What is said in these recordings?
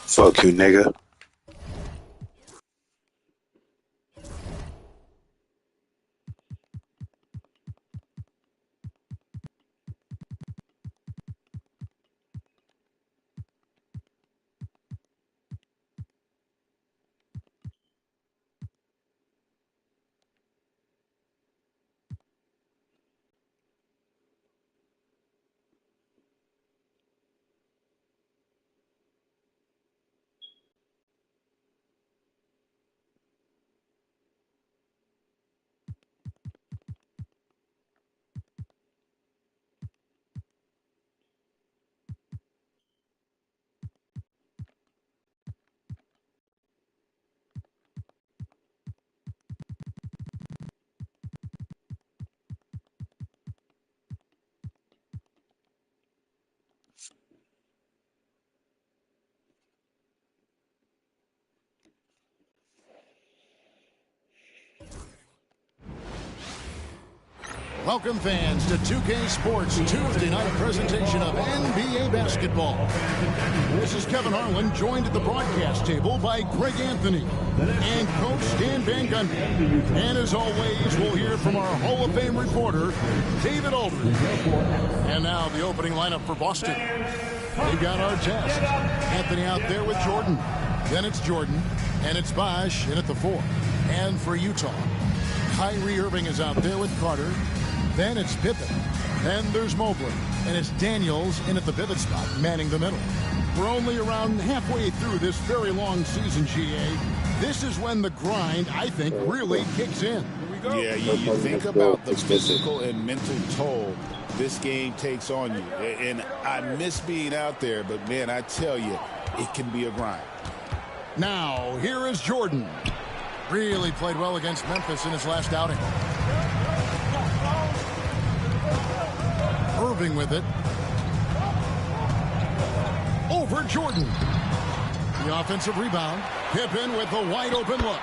Fuck you, nigga. Welcome, fans, to 2K Sports Tuesday night presentation of NBA basketball. This is Kevin Harlan, joined at the broadcast table by Greg Anthony and Coach Dan Van Gundy. And as always, we'll hear from our Hall of Fame reporter, David Aldridge. And now the opening lineup for Boston. They've got Artest. Anthony out there with Jordan. Then it's Jordan, and it's Bosh in at the 4. And for Utah, Kyrie Irving is out there with Carter. Then it's Pippen. Then there's Mobley. And it's Daniels in at the pivot spot, manning the middle. We're only around halfway through this very long season, GA. This is when the grind, I think, really kicks in. Yeah, you think about the physical and mental toll this game takes on you. And I miss being out there, but, man, I tell you, it can be a grind. Now, here is Jordan. Really played well against Memphis in his last outing. Irving with it. Over Jordan. The offensive rebound. Pippen with a wide open look.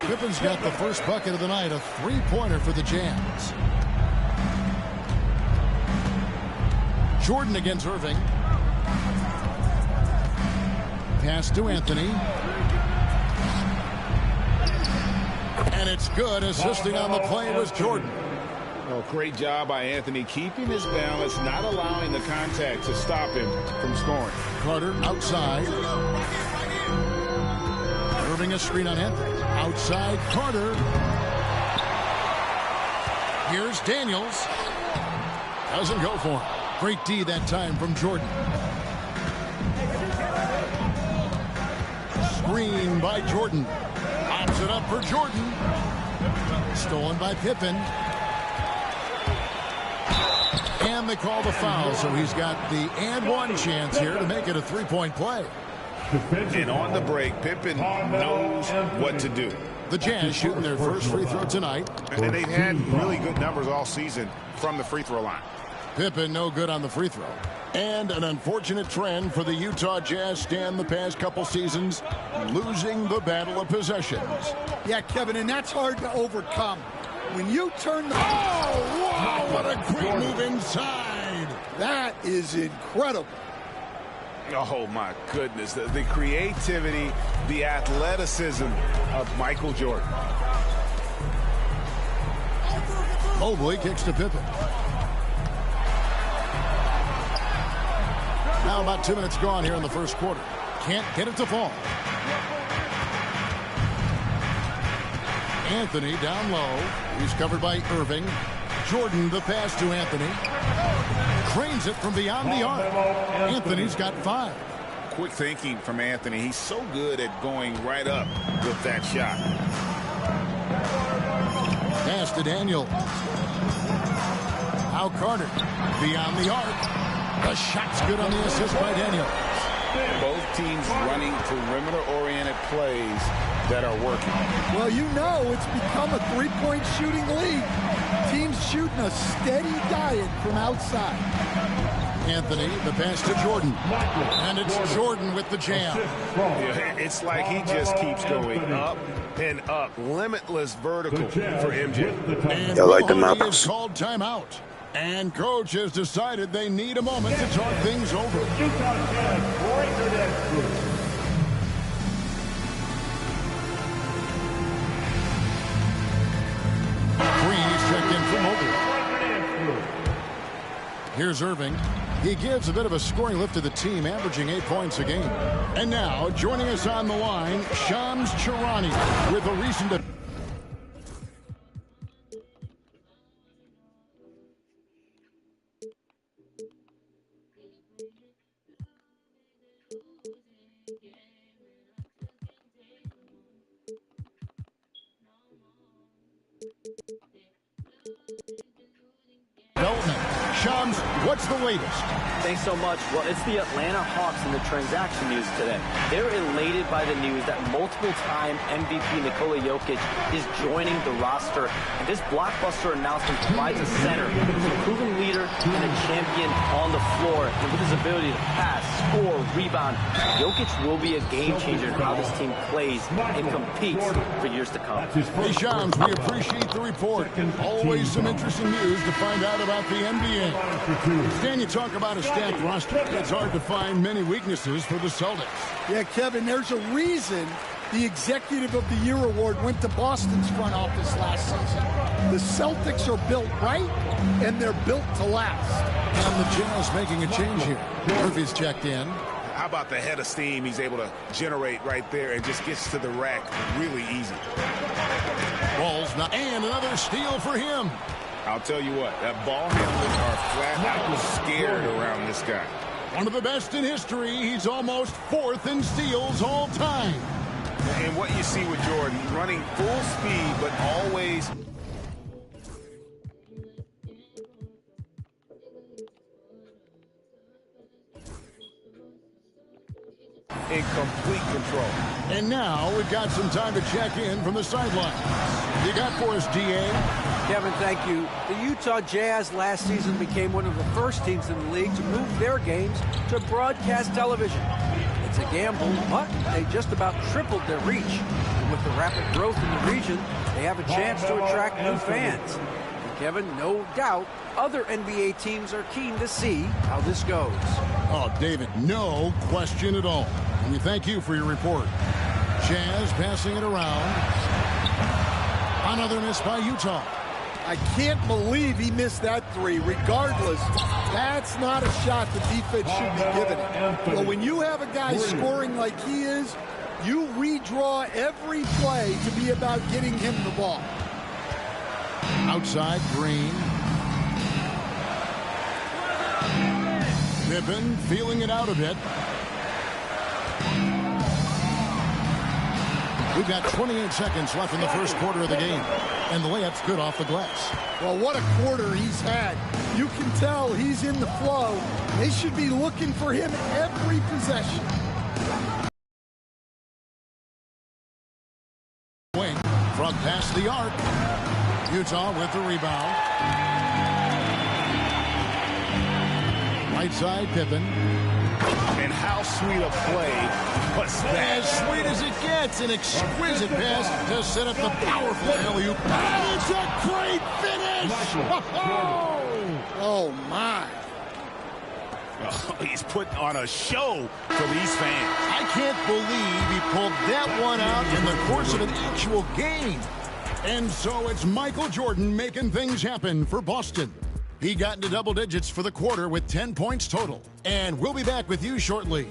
Pippen's got the first bucket of the night, a three-pointer for the Jazz. Jordan against Irving. Pass to Anthony. And it's good. Assisting on the play was Jordan. Oh, great job by Anthony keeping his balance, not allowing the contact to stop him from scoring. Carter outside. Irving a screen on Anthony. Outside Carter. Here's Daniels. Doesn't go for him. Great D that time from Jordan. Screen by Jordan. Pops it up for Jordan. Stolen by Pippen. And they call the foul, so he's got the and one chance here to make it a three-point play. And on the break, Pippen knows what to do. The Jazz shooting their first free throw tonight. And they've had really good numbers all season from the free throw line. Pippen no good on the free throw. And an unfortunate trend for the Utah Jazz stand the past couple seasons, losing the battle of possessions. Yeah, Kevin, and that's hard to overcome. When you turn the... Oh, wow, what a great move inside. That is incredible. Oh, my goodness. The creativity, the athleticism of Michael Jordan. Mobley kicks to Pippen. Now about 2 minutes gone here in the first quarter. Can't get it to fall. Anthony down low. He's covered by Irving. Jordan the pass to Anthony. Cranes it from beyond the arc. Anthony's got 5. Quick thinking from Anthony. He's so good at going right up with that shot. Pass to Daniel. Now Carter beyond the arc. The shot's good on the assist by Daniel. Both teams running perimeter-oriented plays that are working. Well, you know it's become a three-point shooting league. Teams shooting a steady diet from outside. Anthony, the pass to Jordan. And it's Jordan with the jam. Yeah, it's like he just keeps going up and up. Limitless vertical for MJ. And I like the Milwaukee maps. has called timeout. And coach has decided they need a moment to talk things over. Green is checked in for Mobley. Here's Irving. He gives a bit of a scoring lift to the team, averaging 8 points a game. And now, joining us on the line, Shams Charania with a recent... Shams, what's the latest? Thanks so much. Well, it's the Atlanta Hawks in the transaction news today. They're elated by the news that multiple-time MVP Nikola Jokic is joining the roster. And this blockbuster announcement provides a center who's a proven leader and a champion on the floor. And with his ability to pass, score, rebound, Jokic will be a game-changer in how this team plays and competes for years to come. Hey, Shams, we appreciate the report. Always some interesting news to find out about the NBA. Stan, you talk about a stacked roster. It's hard to find many weaknesses for the Celtics. Yeah, Kevin, there's a reason the Executive of the Year award went to Boston's front office last season. The Celtics are built right, and they're built to last. And the Jazz making a change here. Murphy's checked in. How about the head of steam he's able to generate right there and just gets to the rack really easy. Ball's not, and another steal for him. I'll tell you what, that ball handlers are flat out scared around this guy. One of the best in history. He's almost 4th in steals all time. And what you see with Jordan, running full speed, but always in complete control. And now we've got some time to check in from the sideline. You got for us, DA? Kevin, thank you. The Utah Jazz last season became one of the first teams in the league to move their games to broadcast television. It's a gamble, but they just about tripled their reach. And with the rapid growth in the region, they have a chance to attract new fans. And Kevin, no doubt, other NBA teams are keen to see how this goes. Oh, David, no question at all. And we thank you for your report. Jazz passing it around. Another miss by Utah. I can't believe he missed that three. Regardless, that's not a shot the defense should be giving him. But when you have a guy scoring like he is, you redraw every play to be about getting him the ball. Outside, Green. Pippen feeling it out a bit. We've got 28 seconds left in the first quarter of the game. And the layup's good off the glass. Well, what a quarter he's had. You can tell he's in the flow. They should be looking for him every possession. Wing from past the arc. Utah with the rebound. Right side, Pippen. And how sweet a play was that? As sweet as it gets. An exquisite pass to set up the powerful alley-oop. And it's a great finish! Oh, my. Oh, he's putting on a show for these fans. I can't believe he pulled that one out in the course of an actual game. And so it's Michael Jordan making things happen for Boston. He got into double digits for the quarter with 10 points total. And we'll be back with you shortly.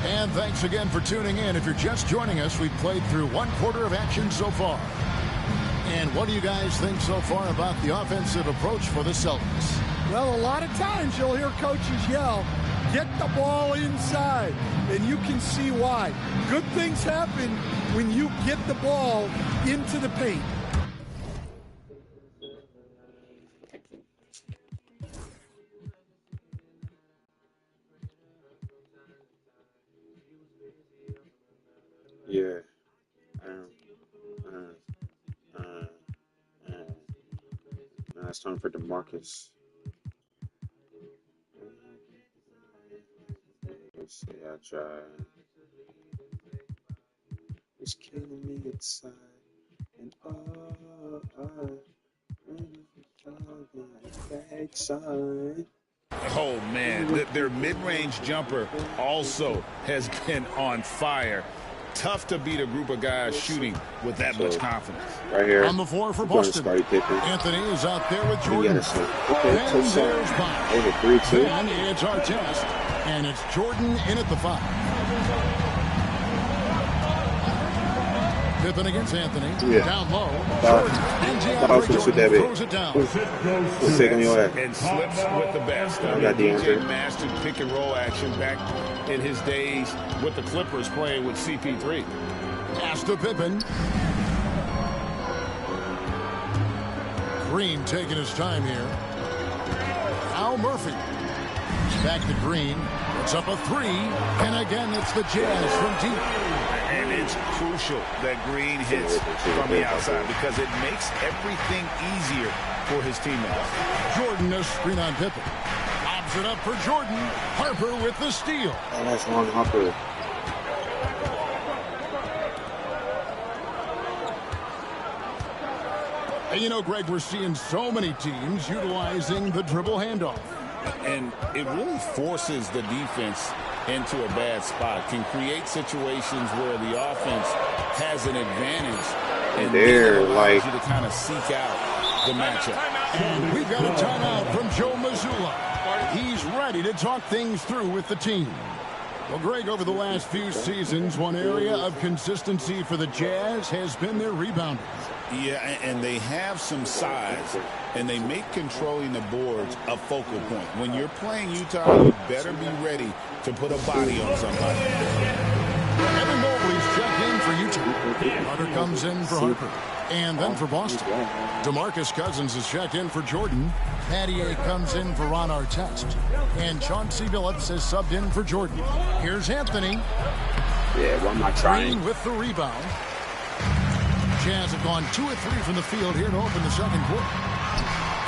And thanks again for tuning in. If you're just joining us, we've played through one quarter of action so far. And what do you guys think so far about the offensive approach for the Celtics? Well, a lot of times you'll hear coaches yell, get the ball inside, and you can see why. Good things happen when you get the ball into the paint. Yeah. Now it's time for DeMarcus. Let's see, I try. It's killing me inside. And backside. Oh, man, their mid-range jumper also has been on fire. Tough to beat a group of guys shooting with that much confidence. Right here. On the floor for Boston. Anthony is out there with Jordan. Okay, then there's Bob. Over 3-2. And it's our test. And it's Jordan in at the 5. Pippen against Anthony. Yeah. Down low. Jordan. And Jordan throws it down. Who's taking your ass? And slips with the best. I got DJ mastered pick and roll action back in his days with the Clippers playing with CP3. Pass to Pippen. Green taking his time here. Al Murphy. Back to Green. It's up a 3. And again, it's the Jazz from deep. And it's crucial that Green hits from the outside because it makes everything easier for his teammates. Jordan a screen on Pippen. Lobs it up for Jordan. Harper with the steal. Oh, that's long Harper. And you know, Greg, we're seeing so many teams utilizing the dribble handoff. And it really forces the defense into a bad spot, can create situations where the offense has an advantage, and they're allows you to kind of seek out the matchup. And we've got a timeout from Joe Mazzulla. He's ready to talk things through with the team. Well, Greg, over the last few seasons, one area of consistency for the Jazz has been their rebounding. Yeah, and they have some size, and they make controlling the boards a focal point. When you're playing Utah, you better be ready to put a body on somebody. Evan Mobley's checked in for Utah. Carter comes in for Harper. And then for Boston, DeMarcus Cousins is checked in for Jordan. Pattier comes in for Ron Artest. And Chauncey Billups is subbed in for Jordan. Here's Anthony. Yeah, one more trying. Green with the rebound. Jazz have gone 2 of 3 from the field here to open the second quarter.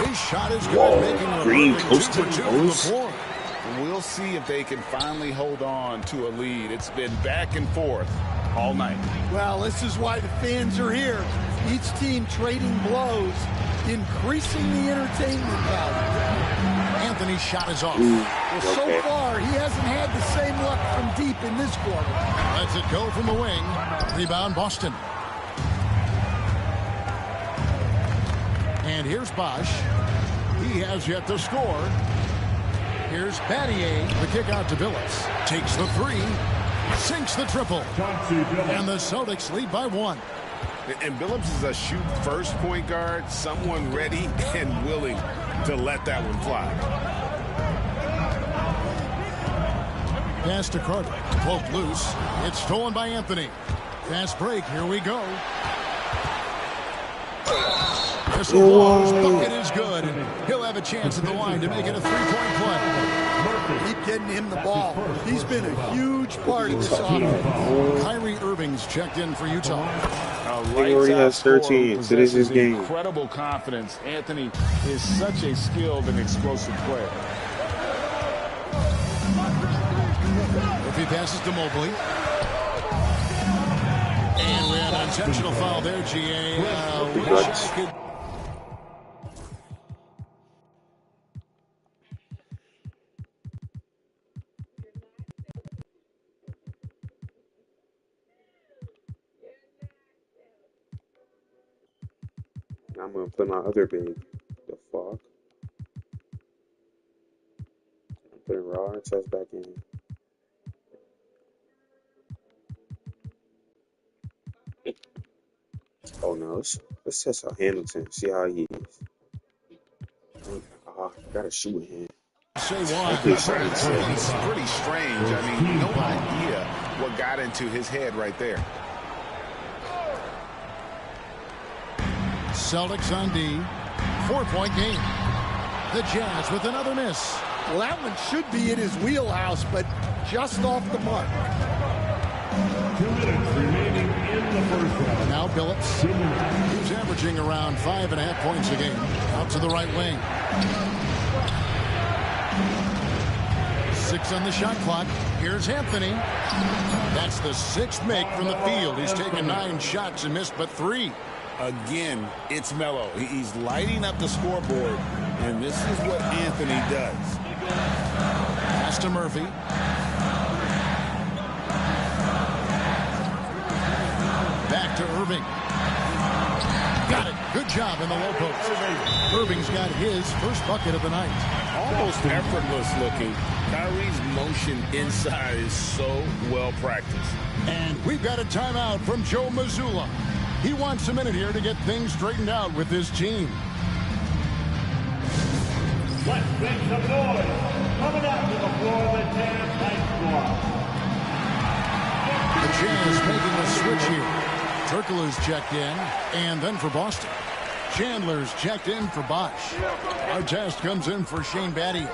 His shot is good, making a Green 2 for 2 from the floor. We'll see if they can finally hold on to a lead. It's been back and forth all night. Well, this is why the fans are here. Each team trading blows, increasing the entertainment value. Anthony's shot is off. Well, so far, he hasn't had the same luck from deep in this quarter. Lets it go from the wing. Rebound, Boston. And here's Bosch. He has yet to score. Here's Battier. The kick out to Billups. Takes the three. Sinks the triple. And the Celtics lead by 1. And Billups is a shoot-first point guard, someone ready and willing to let that one fly. Pass to Carter. Poked loose. It's stolen by Anthony. Fast break. Here we go. Whistle blows. Bucket is good. He'll have a chance at the line to make it a three-point play. Keep getting him the ball. He's been a huge part of this offense. Kyrie Irving's checked in for Utah. He already has 13, so this is game. Incredible confidence. Anthony is such a skilled and explosive player. If he passes to Mobley. And we had an intentional foul there, GA. I'm gonna put my other big. The fuck? I'm putting Raw and Test back in. Oh no, let's test out Hamilton. See how he is. Got a shoe in hand. Say why. It's pretty strange. I mean, no idea what got into his head right there. Celtics on D. 4-point game. The Jazz with another miss. Well, that one should be in his wheelhouse, but just off the mark. 2 minutes remaining in the first round. Now Billups, who's averaging around 5.5 points a game. Out to the right wing. 6 on the shot clock. Here's Anthony. That's the 6th make from the field. He's taken 9 shots and missed but 3. Again, it's Melo. He's lighting up the scoreboard, and this is what Anthony does. Pass to Murphy. Back to Irving. Got it. Good job in the low post. Irving's got his first bucket of the night. Almost effortless looking. Kyrie's motion inside is so well practiced. And we've got a timeout from Joe Mazzulla. He wants a minute here to get things straightened out with his team. Let's make some noise. Coming out to the floor, the Jazz Night Squad. The Jazz making a switch here. Turkoglu's checked in, and then for Boston. Chandler's checked in for Bosch. Artest comes in for Shane Battier.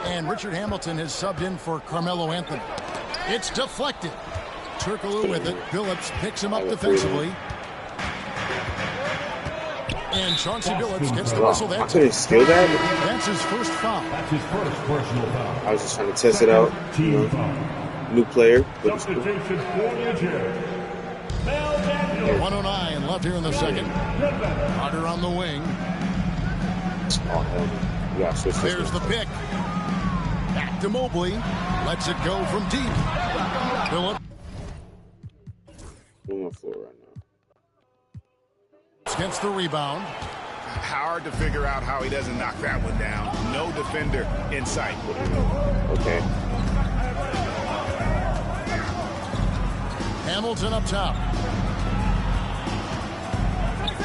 And Richard Hamilton has subbed in for Carmelo Anthony. It's deflected. Turkoglu with it. Billups picks him up defensively. And Chauncey Billups gets the whistle that I couldn't steal that. That's his first foul. That's his first personal foul. I was just trying to test it out. Team foul. New player. But it's cool. Substitution for the Jazz. 109 left here in the second. Carter on the wing. Oh, hell no. Yeah, so There's the pick. Back to Mobley. Lets it go from deep. Billups I'm on the floor right now. gets the rebound. Hard to figure out how he doesn't knock that one down. No defender in sight. Okay. Hamilton up top.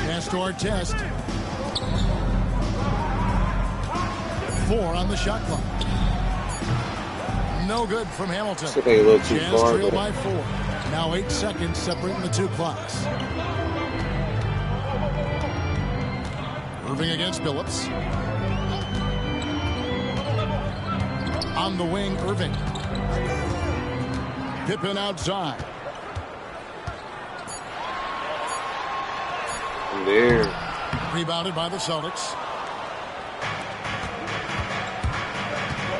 Pass to Artest. 4 on the shot clock. No good from Hamilton. Looks like a little too Jazz far, trail but- by 4. Now 8 seconds separating the two clocks. Irving against Billups. On the wing, Irving. Pippen outside. There. Rebounded by the Celtics.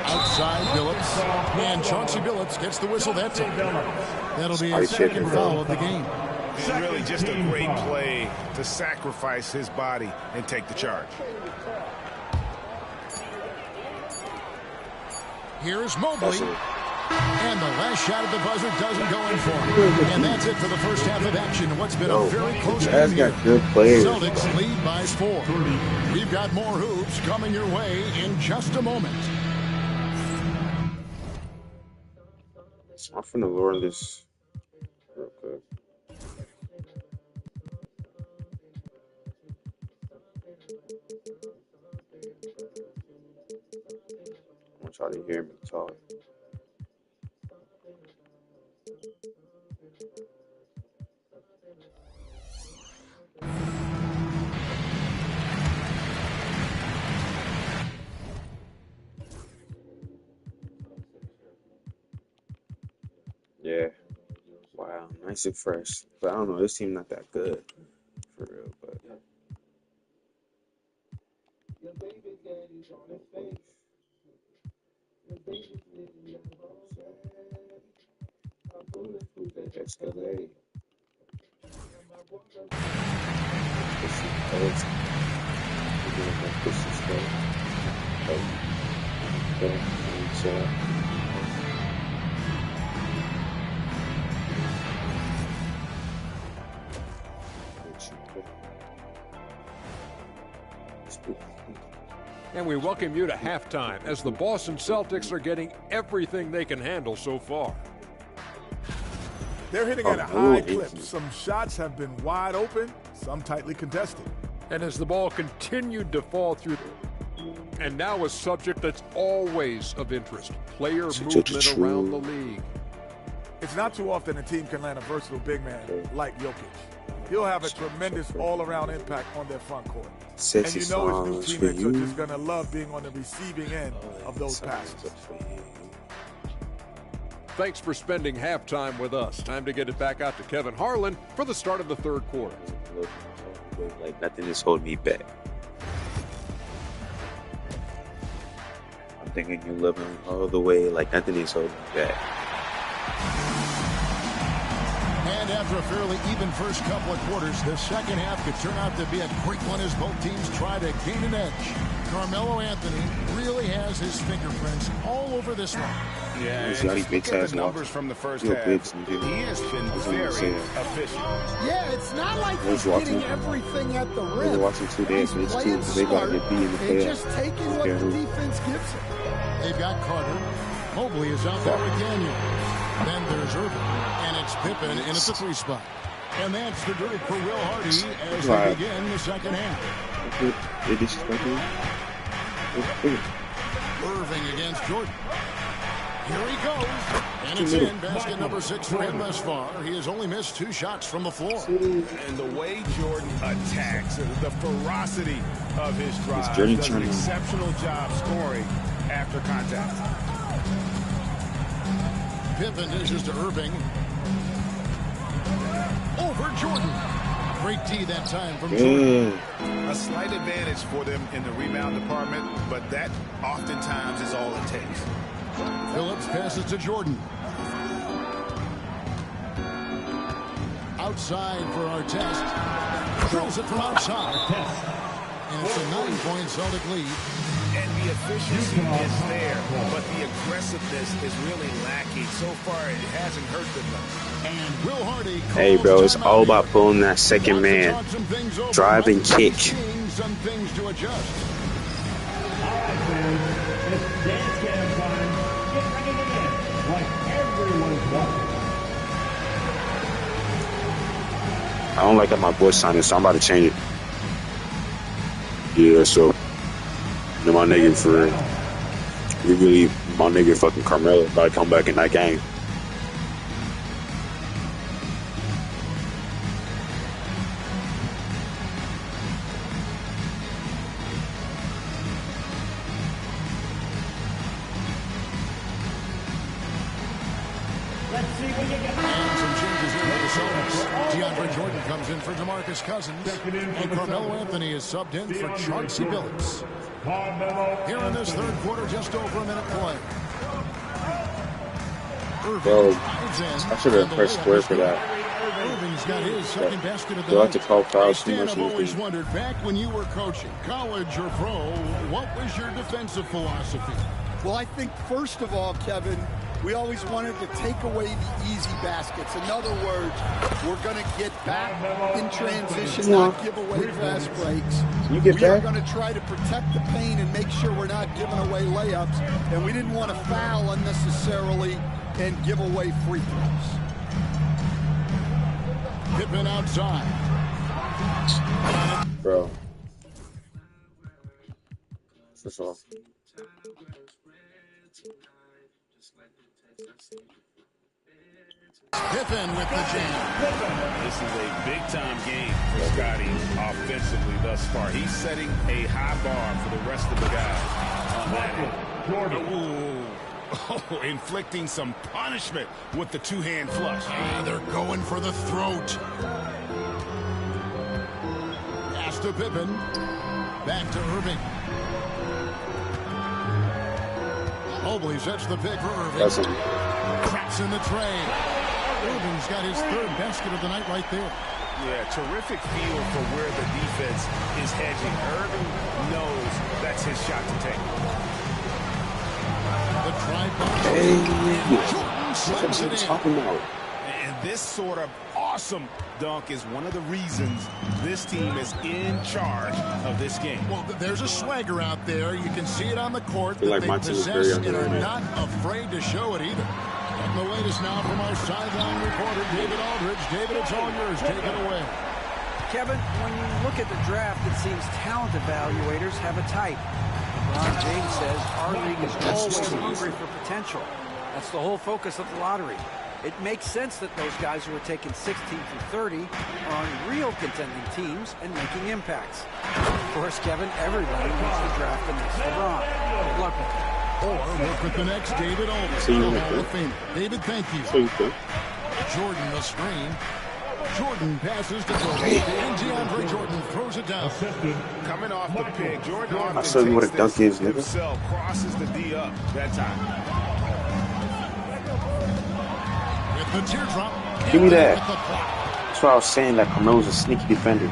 Outside Billups. And Chauncey Billups gets the whistle that time. That'll be his second foul of the game. It's really just a great play to sacrifice his body and take the charge. Here's Mobley. And the last shot at the buzzer doesn't go in for him. And that's it for the first half of action. What's been a very close game here. Good players. Celtics lead by 4. We've got more hoops coming your way in just a moment. I'm finna lure this real quick. I want y'all to hear me talk. Yeah. Wow, nice and fresh. But I don't know, this team not that good. For real, but Escalade. And we welcome you to halftime as the Boston Celtics are getting everything they can handle so far. They're hitting at a high clip. Some shots have been wide open, some tightly contested. And as the ball continued to fall through, and now a subject that's always of interest, player movement around the league. It's not too often a team can land a versatile big man like Jokic. He'll have a tremendous all-around impact on their front court. And you know his new teammates are just going to love being on the receiving end of those passes. Thanks for spending halftime with us. Time to get it back out to Kevin Harlan for the start of the third quarter. Like nothing is holding me back. I'm thinking you're living all the way like nothing is holding me back. And after a fairly even first couple of quarters, the second half could turn out to be a quick one as both teams try to gain an edge. Carmelo Anthony really has his fingerprints all over this one. Yeah, and just look at the numbers from the first half. He has been very efficient. Yeah, it's not like he's getting everything at the rim. We're watching 2 days, so it's too. They got to get beat in the playoffs. Just taking what the defense gives him. They've got Carter. Mobley is out there with Daniel. Then there's Irving, and it's Pippen in at the 3 spot. And that's the group for Will Hardy as they begin the second half. Irving against Jordan. Here he goes. And it's in. Basket number 6 for him thus far. He has only missed 2 shots from the floor. And the way Jordan attacks, the ferocity of his drive, does an exceptional job scoring after contact. Pippen dishes to Irving. Over Jordan. Great tee that time from Jordan. A slight advantage for them in the rebound department, but that oftentimes is all it takes. Phillips passes to Jordan. Outside for Artest. Throws it from outside. And it's a 9-point Celtic lead. And the efficiency is there, but the aggressiveness is really lacking. So far, it hasn't hurt them though. And Will Hardy. Hey, bro, it's all about pulling that second man. Drive and kick. Some things to adjust. All right, fans. It's dance jam time. Get ready to dance like everyone's watching. I don't like how my voice sounded, so I'm about to change it. Yeah, so my nigga for real. We really, my nigga fucking Carmelo about to come back in that game. Let's see what you got. And some changes in the Celtics. DeAndre Jordan comes in for DeMarcus Cousins. And Carmelo Anthony is subbed in for Chauncey Billups. Here in this third quarter, just over a minute play. Bro, I should have pressed square for that. Irving's got his second basket of the night. Like to call fouls too Stan, much. I've always wondered, back when you were coaching, college or pro, what was your defensive philosophy? Well, I think, first of all, Kevin, We always wanted to take away the easy baskets. In other words, we're going to get back in transition, not give away fast breaks. We are going to try to protect the paint and make sure we're not giving away layups. And we didn't want to foul unnecessarily and give away free throws. Pippen outside. Bro. That's all. Pippen with the jam. This is a big-time game for Scotty offensively thus far. He's setting a high bar for the rest of the guys on that end. Oh, inflicting some punishment with the two-hand flush. And they're going for the throat. Pass to Pippen. Back to Irving. Mobley sets the pick for Irving. Cracks in the tray. Irving's got his third basket of the night right there. Yeah, terrific feel for where the defense is hedging. Irving knows that's his shot to take. The tripod. Jordan slams it in. And this sort of awesome dunk is one of the reasons this team is in charge of this game. Well, there's a swagger out there. You can see it on the court that they possess and are not afraid to show it either. And the latest now from our sideline reporter, David Aldridge. David, it's all yours. Take it away. Kevin, when you look at the draft, it seems talent evaluators have a type. LeBron James says our league is always hungry for potential. That's the whole focus of the lottery. It makes sense that those guys who are taken 16 through 30 are on real contending teams and making impacts. Of course, Kevin, everybody wants to draft the next LeBron. Good luck with it. Or work with the next David Aldridge, Hall of Fame. David, thank you. Jordan the screen. Jordan passes to Jordan. And DeAndre Jordan throws it down. Coming off the pick, Jordan I saw you what a dunk is, nigga. Himself crosses the D up that time. With the teardrop. Give me that. That's why I was saying that Carmelo's a sneaky defender.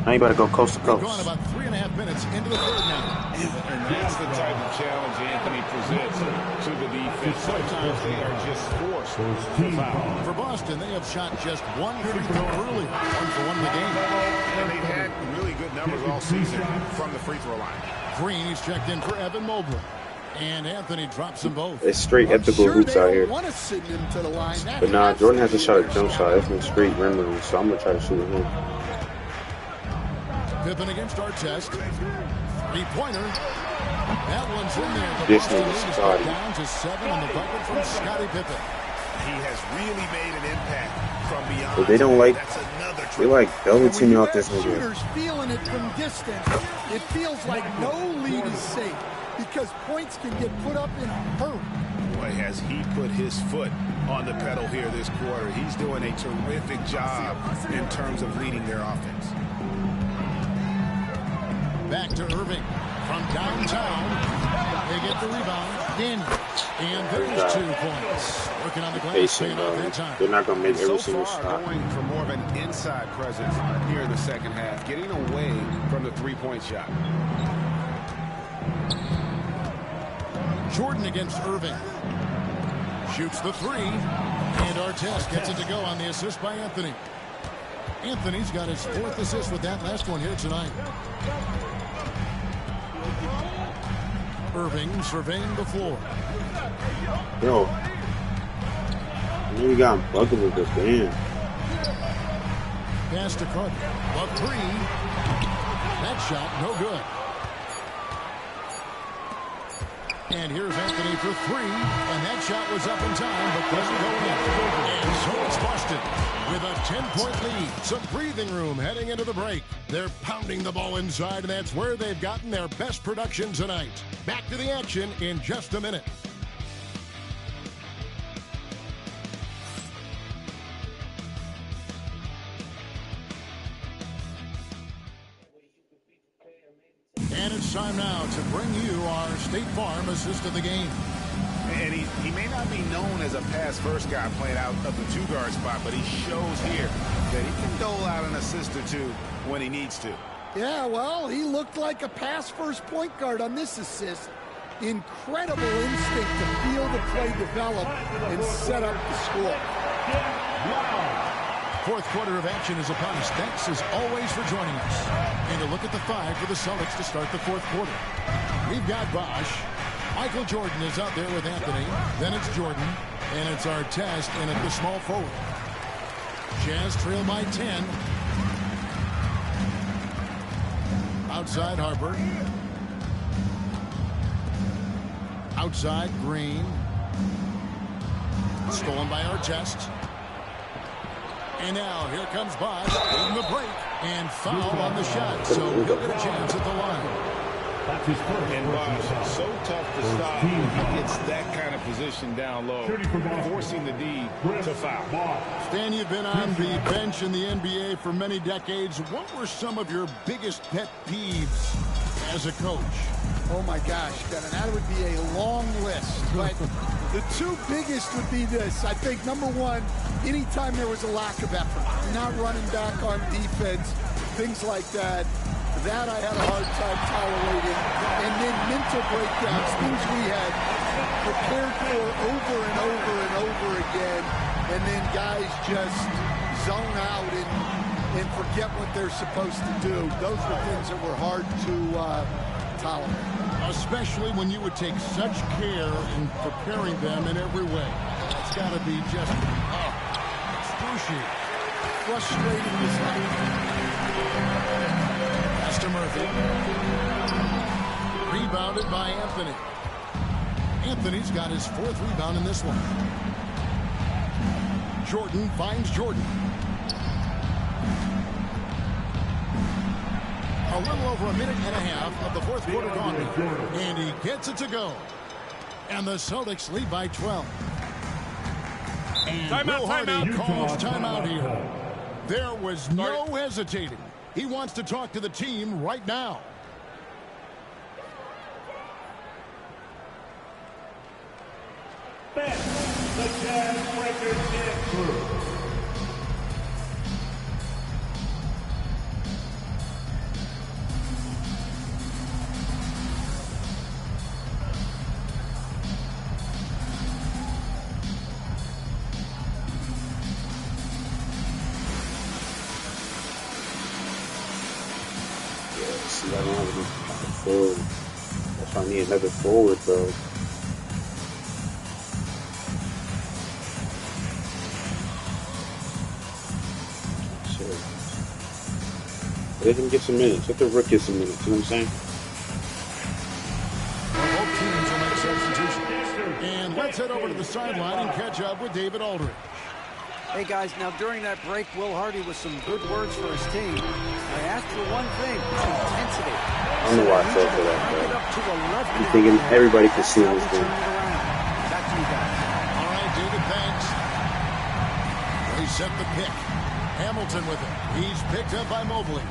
Now you better go coast to coast. We've gone about 3.5 minutes into the third now. And that's the type of challenge Anthony presents to the defense. Sometimes they are just forced to foul. For Boston, they have shot just one free throw early. 1-for-1 in the game. And they've had really good numbers all season from the free throw line. Green is checked in for Evan Mobley. And Anthony drops them both. It's straight ethical hoops out here. But nah, Jordan hasn't shot a jump shot. It's been straight rim running, so I'm going to try to shoot with him. Pippen against Artest. Three-pointer. That one's in there. This nigga's Scotty. Down to 7 on the bucket from Scottie Pippen. He has really made an impact from beyond. But they don't like. They like double teaming off this nigga. Shooters feeling it from distance. It feels like no lead is safe because points can get put up in a hurry. Boy, has he put his foot on the pedal here this quarter. He's doing a terrific job in terms of leading their offense. Back to Irving from downtown. They get the rebound. In. And there's 2 points. Working on the glass. Patient, they're not going to make every single shot. Going for more of an inside presence here in the second half. Getting away from the three-point shot. Jordan against Irving. Shoots the 3. And Artest gets it to go on the assist by Anthony. Anthony's got his 4th assist with that last one here tonight. Irving surveying the floor. Yo. I know you got him bugging with this, damn. Pass to Carter. Up 3. That shot, no good. And here's Anthony for 3. And that shot was up in time, but doesn't go in. And so it's Boston with a 10-point lead. Some breathing room heading into the break. They're pounding the ball inside, and that's where they've gotten their best production tonight. Back to the action in just a minute. And it's time now to bring you our State Farm assist of the game. And he may not be known as a pass-first guy playing out of the 2-guard spot, but he shows here that he can dole out an assist or 2 when he needs to. Yeah, well, he looked like a pass-first point guard on this assist. incredible instinct to feel the play develop and set up the score. Fourth quarter of action is upon us. Thanks as always for joining us. And a look at the 5 for the Celtics to start the fourth quarter. We've got Bosch. Michael Jordan is out there with Anthony. Then it's Jordan. And it's Artest in at the small forward. Jazz trail by 10. Outside Harper. Outside Green. Stolen by Artest. And now here comes Bosch in the break. And foul on the shot. So he'll get a chance at the line. And Bosch, so tough to stop when he gets that kind of position down low, forcing the D to foul. Stan, you've been on the bench in the NBA for many decades. What were some of your biggest pet peeves as a coach? Oh my gosh, Kevin, that would be a long list. But the two biggest would be this. I think, number one, anytime there was a lack of effort, not running back on defense, things like that. That I had a hard time tolerating. And then mental breakdowns, things we had prepared for over and over and over again. And then guys just zone out and forget what they're supposed to do. Those were things that were hard to tolerate. Especially when you would take such care in preparing them in every way. That's got to be just excruciating. Frustrating as hell. To Murphy. Rebounded by Anthony. Anthony's got his 4th rebound in this one. Jordan finds Jordan. A little over a minute and a half of the fourth quarter gone. And he gets it to go. And the Celtics lead by 12. And Will Hardy calls timeout here. There was no hesitating. He wants to talk to the team right now. The Jazz Breakers dance crew. I don't have a forward. If I need another forward, bro. Shit. Let him get some minutes. Let the Rook get some minutes. You know what I'm saying? Both teams will make substitutions. And let's head over to the sideline and catch up with David Aldridge. Hey guys, now during that break, Will Hardy with some good words for his team. I asked for one thing, intensity. I don't know why I fell for that, bro. I'm thinking everybody can see this thing. Back to you guys. All right, David, thanks. They set the pick. Hamilton with it. He's picked up by Mobley.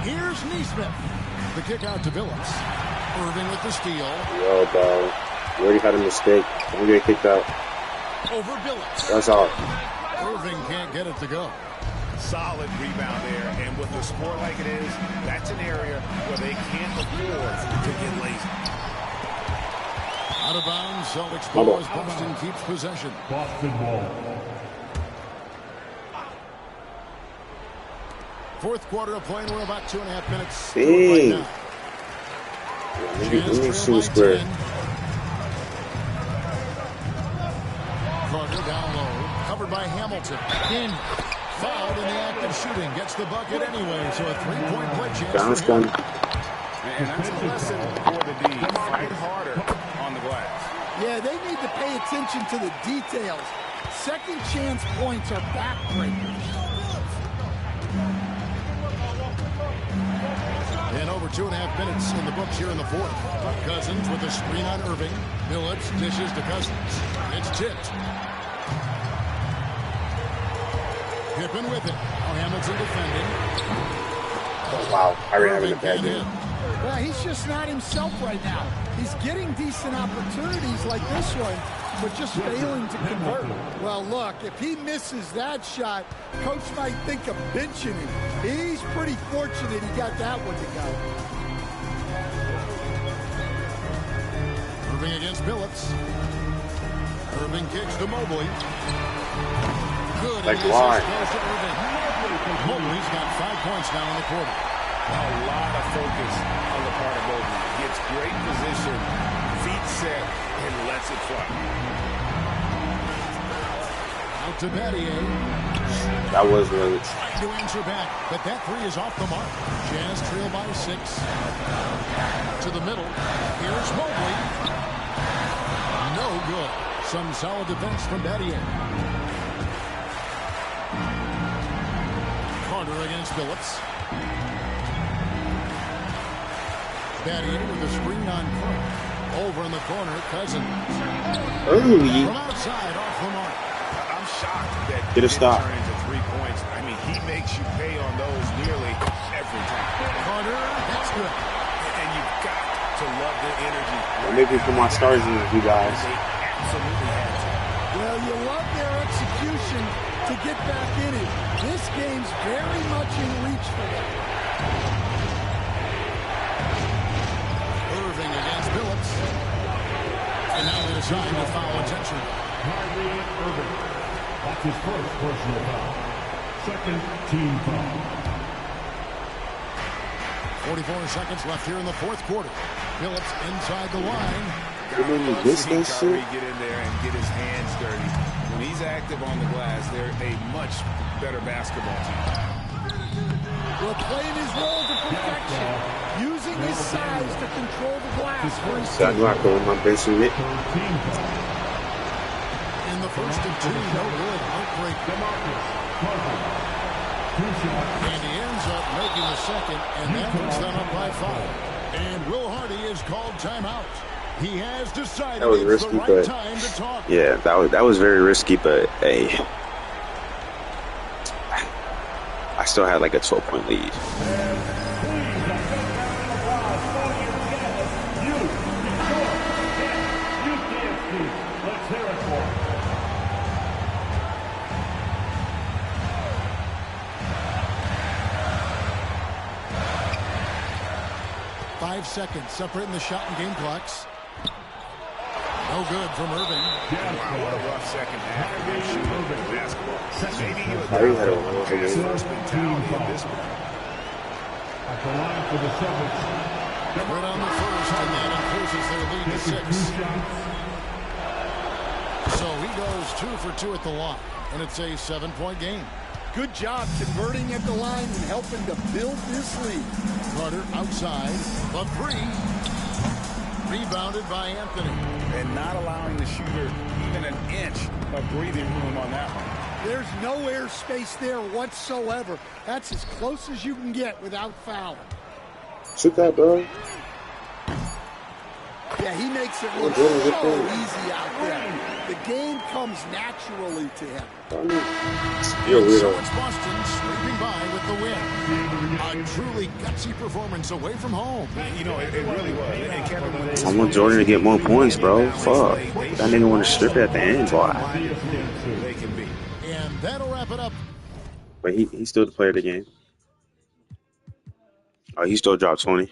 Here's Neesmith. The kick out to Billups. Irving with the steal. Yo, bro. You already had a mistake. Don't get kicked out. Over Billups. That's all. Irving can't get it to go. Solid rebound there, and with a score like it is, that's an area where they can't afford to get lazy. Out of bounds, Celtics ball as Boston keeps possession. Boston ball. Fourth quarter of play, we're about 2.5 minutes. Dang. Right now. Let me shoot square. Carter down low, covered by Hamilton. In, fouled in the act of shooting, gets the bucket anyway, so a 3-point play chance. Bounce gun. And that's a lesson for the D. Fight harder on the glass. Yeah, they need to pay attention to the details. Second chance points are backbreakers. And over 2.5 minutes in the books here in the fourth. Cousins with a screen on Irving. Billups dishes to Cousins. It's tipped. Pippen with it. Now Hamilton defending. Oh, wow. Harry having a bad game. Well, he's just not himself right now. He's getting decent opportunities like this one, but just failing to convert. Well, look, if he misses that shot, coach might think of benching him. He's pretty fortunate he got that one to go. Irving against Billups. Irving kicks to Mobley. Good. Like why? Mobley's got 5 points now in the quarter. A lot of focus on the part of Mobley. Gets great position, feet set, and lets it fly. Out to Battier. That was really Trying to answer back, but that three is off the mark. Jazz trail by 6. To the middle. Here's Mobley. No good. Some solid defense from Battier. Carter against Billups. Battier with a screen on Clark. Over in the corner, Cousins. early. From outside, off the mark. I'm shocked that Get a stop. turn into 3 points. I mean, he makes you pay on those nearly every time. Carter, that's good. And you've got to love the energy. Well, maybe put my stars in with you guys. They absolutely had to. Well, you love their execution to get back in it. This game's very much in reach for them. Irving against Billups. And now they decide to foul intention. Kyrie Irving. That's his first personal foul. Second team foul. 44 seconds left here in the fourth quarter. Billups inside the line. When you miss that Kyrie shit, get in there and get his hands dirty. When he's active on the glass, they're a much better basketball team. Well, playing his role to perfection, using his size to control the glass for his so I team. know I go in my base with it. In the first and 2, no good. Outbreak. And he ends up making the second, and that puts them up by 5. And Will Hardy is called timeout. He has decided That was it's risky, the right but time to talk. yeah, that was very risky. But hey, I still had like a 12-point lead. Let's hear it for him. 5 seconds separating the shot and game clocks. No good from Irving. Wow, what a rough second half for him shooting the basketball. Maybe you Kyrie had a long game. first mentality at this point. At the line for the Celtics. Right on the first, and that increases their lead to 6. So he goes 2 for 2 at the line, and it's a 7-point game. Good job converting at the line and helping to build this lead. Carter outside, the 3. Rebounded by Anthony. And not allowing the shooter even an inch of breathing room on that one. There's no air space there whatsoever. That's as close as you can get without fouling. Shoot that, bro. Yeah, he makes it look so easy out there. The game comes naturally to him. You're So weirdo. it's Boston scraping by with the win. A truly gutsy performance away from home. You know, it really was. And Kevin, when I want Jordan to get more points, bro. Fuck. That nigga want to strip it at the end, boy. they can be. And that'll wrap it up. But he's still the player of the game. Oh, he still dropped 20.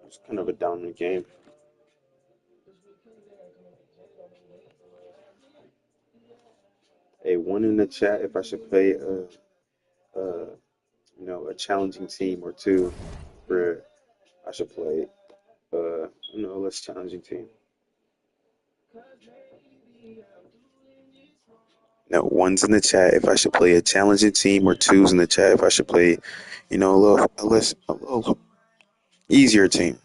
It's kind of a dominant game. Hey, one in the chat if I should play a challenging team or two where I should play less challenging team. No, one's in the chat if I should play a challenging team, or two's in the chat if I should play, a little easier team.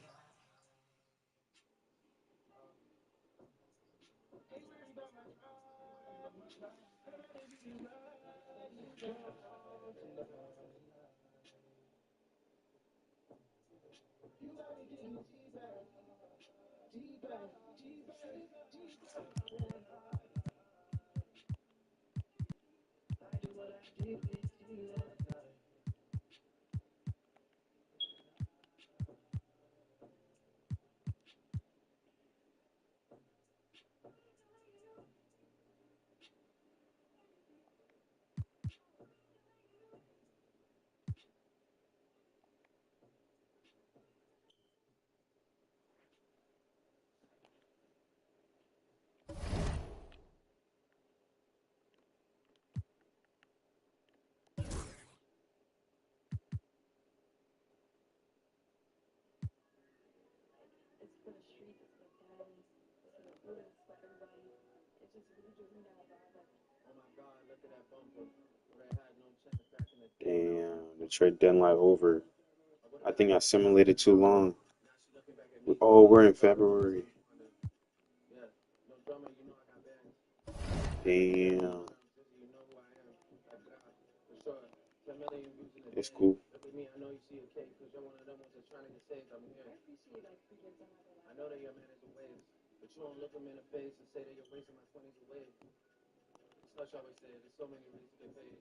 Damn, the trade deadline over. I think I simulated too long. Oh, we're in February. Damn. It's cool. I know that your man is a wave, but you don't look him in the face and say that you're wasting my 20s away. Slush always said there's so many ways to get paid.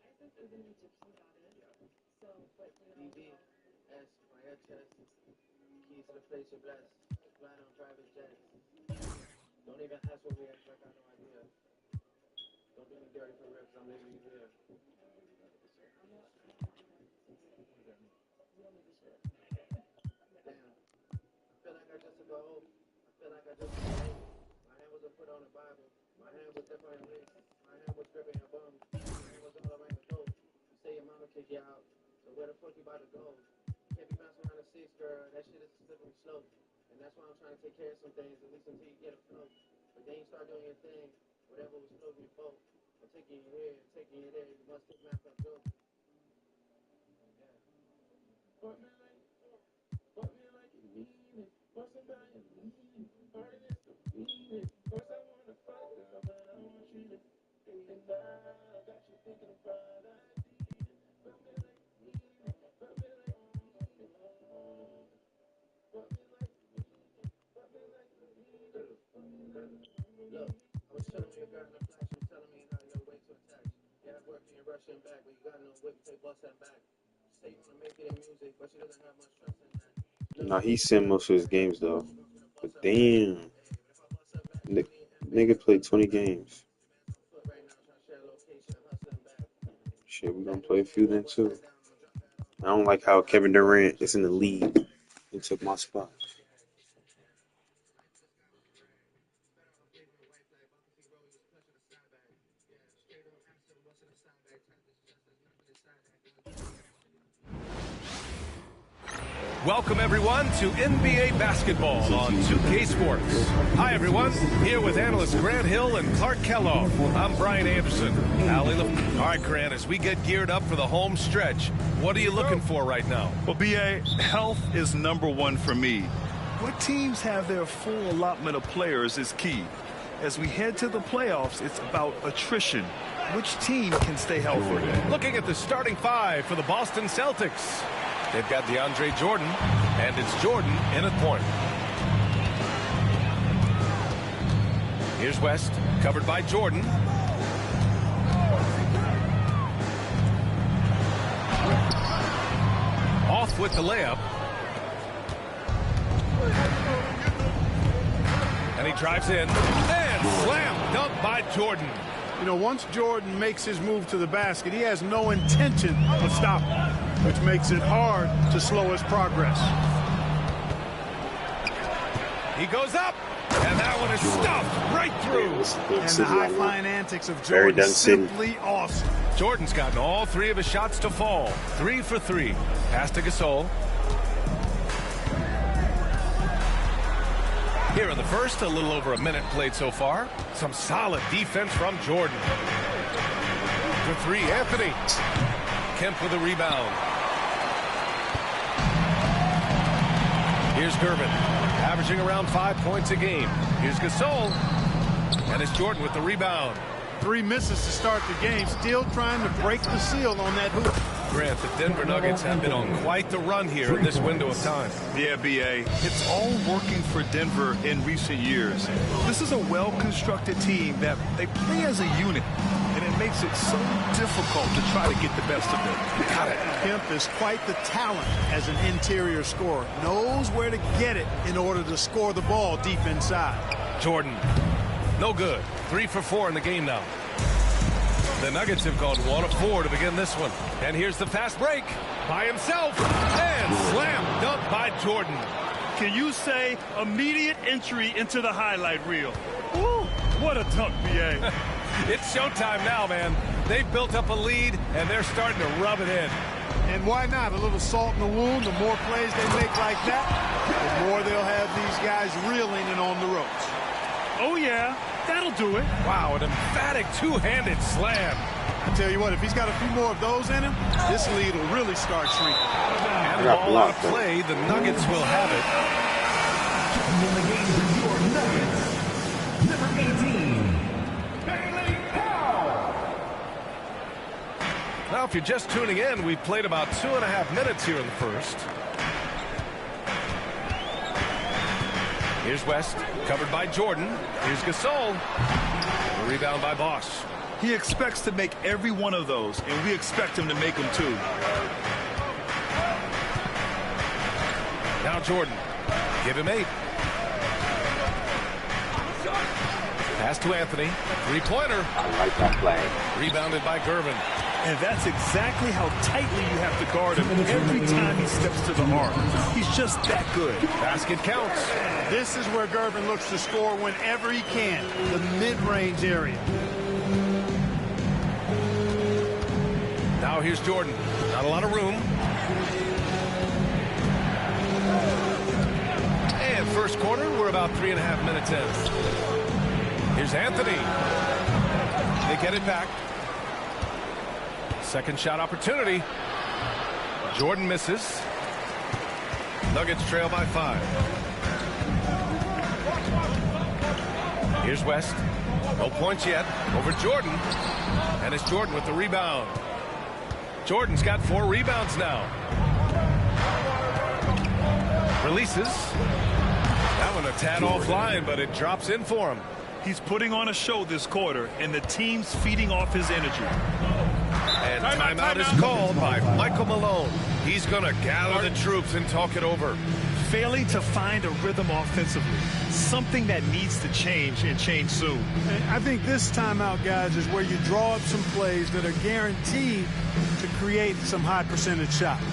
I think we're going to need to keep on it. Yeah. So, but you know. DB, S, my head chest, keys to the place you're blessed, flying on private jets. Don't even ask what we ask, like I have no idea. Don't do me dirty for reps, I'm leaving you here. My hand wasn't put on the Bible. My hand was definitely on waist. My hand was gripping your bum. My hand was all around the throat. You say your mama kicked you out. So where the fuck you about to go? Can't be bouncing around the seats, girl. That shit is a slippery slope. And that's why I'm trying to take care of some things, at least until you get a float. But then you start doing your thing. Whatever was floating your boat. I'm taking you here, taking you there. You must take math from joke. Fuck me like you mean it. Fuck somebody and leave it. Harder than to beat it. First I wanna fuck girl, but I want you to stay. And now I got you thinking about I did it. Fuck me like you mean it. Fuck me like you mean it. Fuck me like you mean it. Fuck me like you mean it. Look, I was telling you, girl, in the flash, you telling me how you're way too attached. Yeah, I worked and you're rushing back, but you got no whip, take bust that back. Say you wanna make it in music, but she doesn't have much trust in that. No, he sent most of his games though. But damn, nigga played 20 games. Shit, we gonna play a few then too. I don't like how Kevin Durant is in the lead and took my spot. Welcome, everyone, to NBA basketball on 2K Sports. Hi, everyone. Here with analysts Grant Hill and Clark Kellogg. I'm Brian Anderson. All right, Grant, as we get geared up for the home stretch, what are you looking for right now? Well, B.A., health is number one for me. What teams have their full allotment of players is key. As we head to the playoffs, it's about attrition. Which team can stay healthy? Looking at the starting five for the Boston Celtics. They've got DeAndre Jordan, and it's Jordan in at point. Here's West, covered by Jordan. Off with the layup. And he drives in, and slam dunk by Jordan. You know, once Jordan makes his move to the basket, he has no intention of stopping, which makes it hard to slow his progress. He goes up, and that one is stuffed right through. And the high-flying antics of Jordan is simply awesome. Jordan's gotten all three of his shots to fall. 3 for 3. Pass to Gasol. Here in the first, a little over a minute played so far. Some solid defense from Jordan. For 3, Anthony. Kemp with a rebound. Here's Gervin, averaging around 5 points a game. Here's Gasol. And it's Jordan with the rebound. 3 misses to start the game, still trying to break the seal on that hoop. Grant, the Denver Nuggets have been on quite the run here in this window of time. Yeah, B.A., it's all working for Denver in recent years. This is a well-constructed team that they play as a unit, and it makes it so difficult to try to get the best of them. Got it. Kemp is quite the talent as an interior scorer. Knows where to get it in order to score the ball deep inside. Jordan, no good. 3 for 4 in the game now. The Nuggets have gone 1 of 4 to begin this one. And here's the fast break by himself. And slam dunk by Jordan. Can you say immediate entry into the highlight reel? Ooh, what a dunk, B.A. It's showtime now, man. They've built up a lead, and they're starting to rub it in. And why not? A little salt in the wound. The more plays they make like that, the more they'll have these guys reeling and on the ropes. Oh, yeah. That'll do it. Wow, an emphatic two-handed slam. I tell you what, if he's got a few more of those in him, this lead will really start shrinking. And the ball out of play. The Nuggets will have it. In the game for your Nuggets, number 18, Bailey Powell. Now, if you're just tuning in, we've played about 2.5 minutes here in the first. Here's West, covered by Jordan. Here's Gasol. The rebound by Bosch. He expects to make every one of those, and we expect him to make them too. Now Jordan. Give him 8. Pass to Anthony. Three-pointer. I like that play. Rebounded by Gervin. And that's exactly how tightly you have to guard him every time he steps to the arc. He's just that good. Basket counts. This is where Gervin looks to score whenever he can, the mid-range area. Now here's Jordan. Not a lot of room. And first quarter, we're about 3.5 minutes in. Here's Anthony. They get it back. Second shot opportunity. Jordan misses. Nuggets trail by 5. Here's West. No points yet. Over Jordan. And it's Jordan with the rebound. Jordan's got 4 rebounds now. Releases. That one a tad offline, but it drops in for him. He's putting on a show this quarter, and the team's feeding off his energy. And timeout is called by Michael Malone. He's going to gather the troops and talk it over. Failing to find a rhythm offensively. Something that needs to change, and change soon. And I think this timeout, guys, is where you draw up some plays that are guaranteed to create some high percentage shots.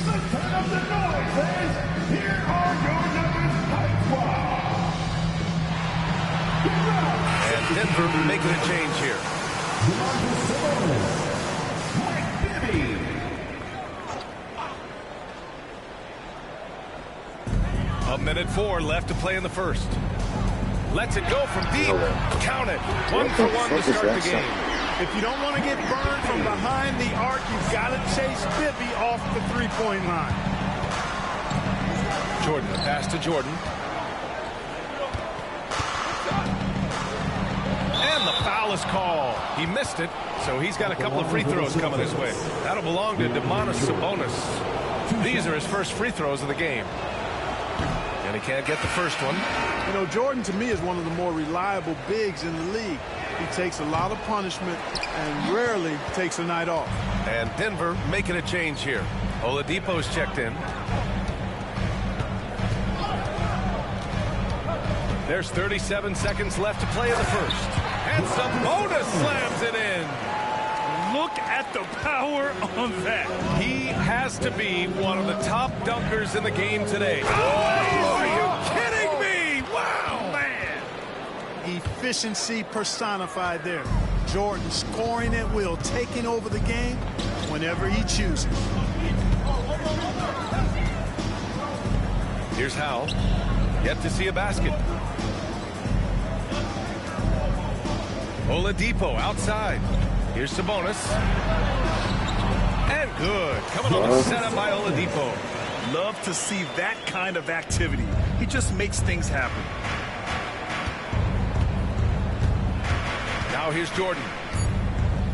Let's turn up the noise, fans. Here are your numbers. And Denver making a change here. A minute 4 left to play in the first. Lets it go from deep. Count it. 1 for 1 to start the game. If you don't want to get burned from behind the arc, you've got to chase Bibby off the three-point line. Jordan, a pass to Jordan. And the foul is called. He missed it, so he's got a couple of free throws coming his way. That'll belong to Domantas Sabonis. These are his first free throws of the game. And he can't get the first one. You know, Jordan, to me, is one of the more reliable bigs in the league. He takes a lot of punishment and rarely takes a night off. And Denver making a change here. Oladipo's checked in. There's 37 seconds left to play in the first. And Sabonis slams it in. Look at the power on that. He has to be one of the top dunkers in the game today. Oh, are you kidding me? Wow, man. Efficiency personified there. Jordan scoring at will, taking over the game whenever he chooses. Here's Howell. Yet to see a basket. Oladipo outside. Here's Sabonis. And good. Coming on the setup by Oladipo. Love to see that kind of activity. He just makes things happen. Now here's Jordan.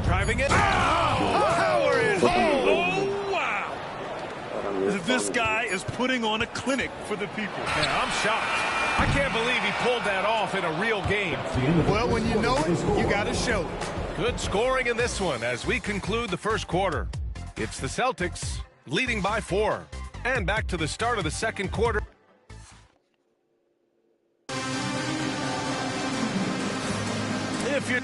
Driving it. Power is home. Oh, wow. This guy is putting on a clinic for the people. Yeah, I'm shocked. I can't believe he pulled that off in a real game. Well, when you know it, you got to show it. Good scoring in this one as we conclude the first quarter. It's the Celtics leading by 4. And back to the start of the second quarter. If you're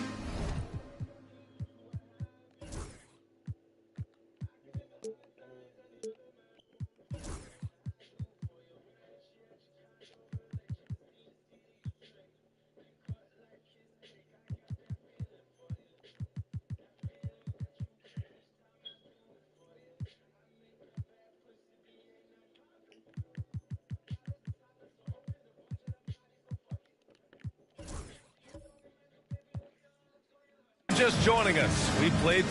just joining us, we played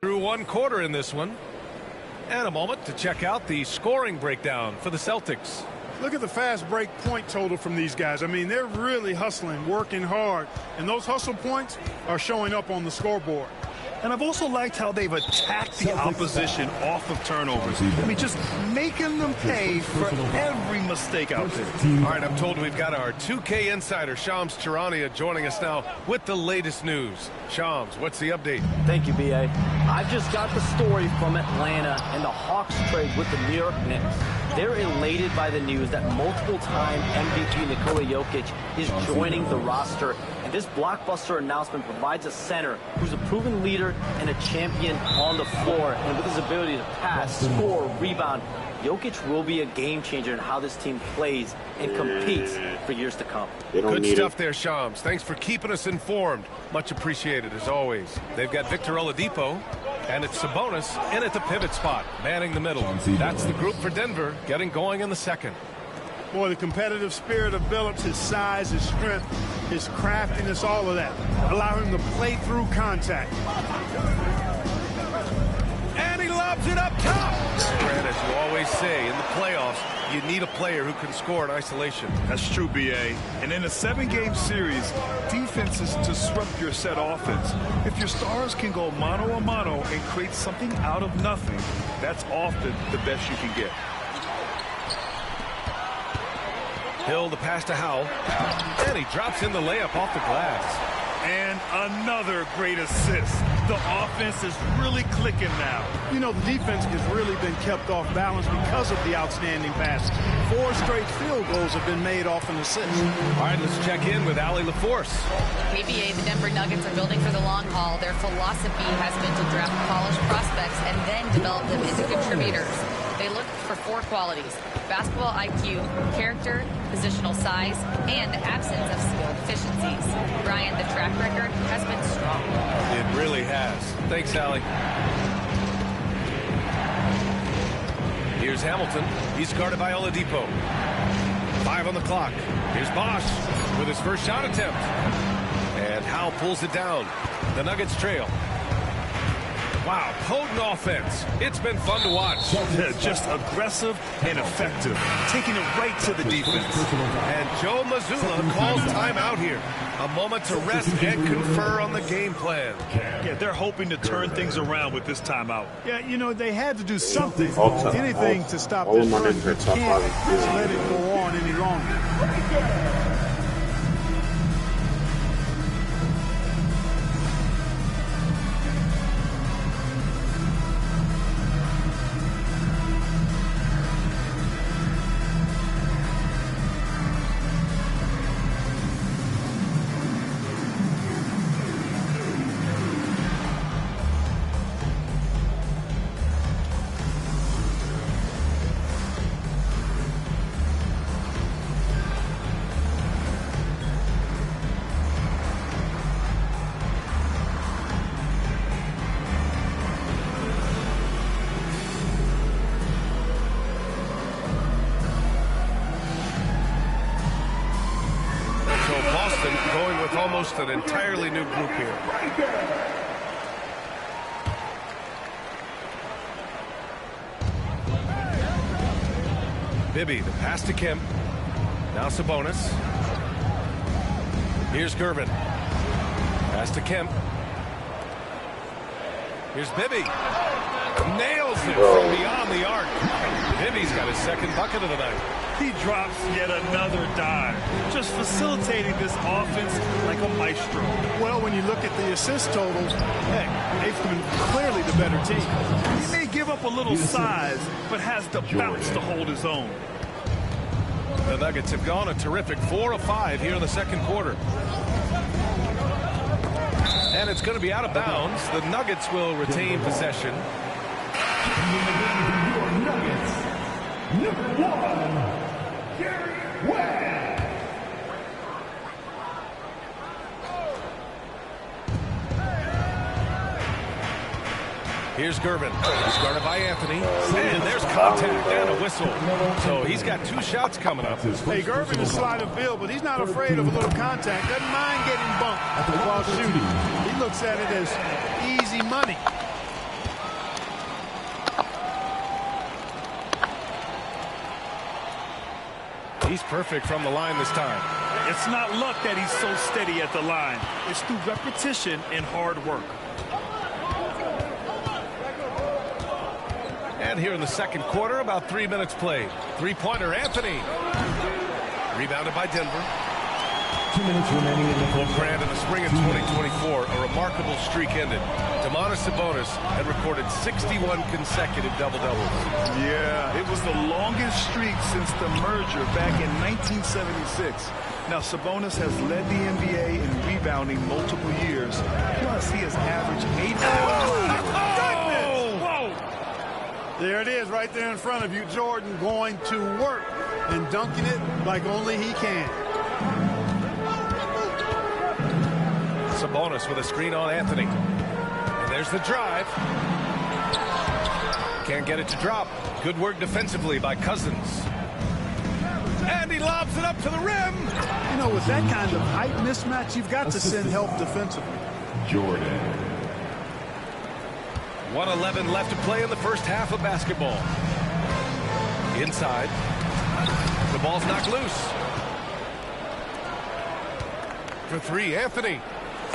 through one quarter in this one. And a moment to check out the scoring breakdown for the Celtics. Look at the fast break point total from these guys. I mean, they're really hustling, working hard, and those hustle points are showing up on the scoreboard. And I've also liked how they've attacked the opposition off of turnovers. I mean, just making them pay for every mistake out there. All right, I'm told we've got our 2K insider, Shams Charania, joining us now with the latest news. Shams, what's the update? Thank you, B.A. I've just got the story from Atlanta and the Hawks trade with the New York Knicks. They're elated by the news that multiple-time MVP Nikola Jokic is joining the roster. And this blockbuster announcement provides a center who's a proven leader and a champion on the floor. And with his ability to pass, score, rebound, Jokic will be a game changer in how this team plays and competes for years to come. Good stuff there, Shams. Thanks for keeping us informed. Much appreciated, as always. They've got Victor Oladipo, and it's Sabonis in at the pivot spot, manning the middle. That's the group for Denver, getting going in the second. Boy, the competitive spirit of Billups, his size, his strength, his craftiness, all of that allow him to play through contact. And he lobs it up top. And as you always say, in the playoffs, you need a player who can score in isolation. That's true, B.A. And in a 7-game series, defense is to disrupt your set offense. If your stars can go mano-a-mano and create something out of nothing, that's often the best you can get. Hill the pass to Howell, and he drops in the layup off the glass. And another great assist. The offense is really clicking now. You know, the defense has really been kept off balance because of the outstanding passes. 4 straight field goals have been made off an assist. All right, let's check in with Allie LaForce. KBA, the Denver Nuggets are building for the long haul. Their philosophy has been to draft polished prospects and then develop them into contributors. They look for 4 qualities: basketball IQ, character, positional size, and the absence of skill deficiencies. Brian, the track record has been strong. It really has. Thanks, Allie. Here's Hamilton. He's guarded by Oladipo. 5 on the clock. Here's Bosch with his first shot attempt. And Howell pulls it down. The Nuggets trail. Wow, potent offense. It's been fun to watch. Yeah, just aggressive and effective, taking it right to the defense. And Joe Mazzulla calls timeout here. A moment to rest and confer on the game plan. Yeah, they're hoping to turn things around with this timeout. Yeah, you know, they had to do something, anything to stop this run. You can't just let it go on any longer. almost an entirely new group here. Bibby, the pass to Kemp. Now Sabonis. Here's Gervin. Pass to Kemp. Here's Bibby. Nails it from beyond the arc. Bibby's got his second bucket of the night. He drops yet another dive, just facilitating this offense like a maestro. Well, when you look at the assist totals, heck, they've been clearly the better team. He may give up a little size, but has the bounce to hold his own. The Nuggets have gone a terrific 4 of 5 here in the second quarter. And it's going to be out of bounds. The Nuggets will retain possession. Nuggets, number 1, Gary Webb. Here's Gervin. He's guarded by Anthony. And there's contact and a whistle. So he's got 2 shots coming up. Hey, Gervin is slight of build, but he's not afraid of a little contact. Doesn't mind getting bumped while shooting. He looks at it as easy money. He's perfect from the line this time. It's not luck that he's so steady at the line. It's through repetition and hard work. And here in the second quarter, about 3 minutes played. Three-pointer, Anthony. Rebounded by Denver. 2 minutes remaining in the fourth. Grant, in the spring of 2024, a remarkable streak ended. Domantas Sabonis had recorded 61 consecutive double-doubles. Yeah, it was the longest streak since the merger back in 1976. Now, Sabonis has led the NBA in rebounding multiple years. Plus, he has averaged 8. There it is right there in front of you. Jordan going to work and dunking it like only he can. Sabonis with a screen on Anthony. And there's the drive. Can't get it to drop. Good work defensively by Cousins. And he lobs it up to the rim. You know, with that kind of height mismatch, you've got to send help defensively. Jordan. 1:11 left to play in the first half of basketball. Inside. The ball's knocked loose. For 3, Anthony.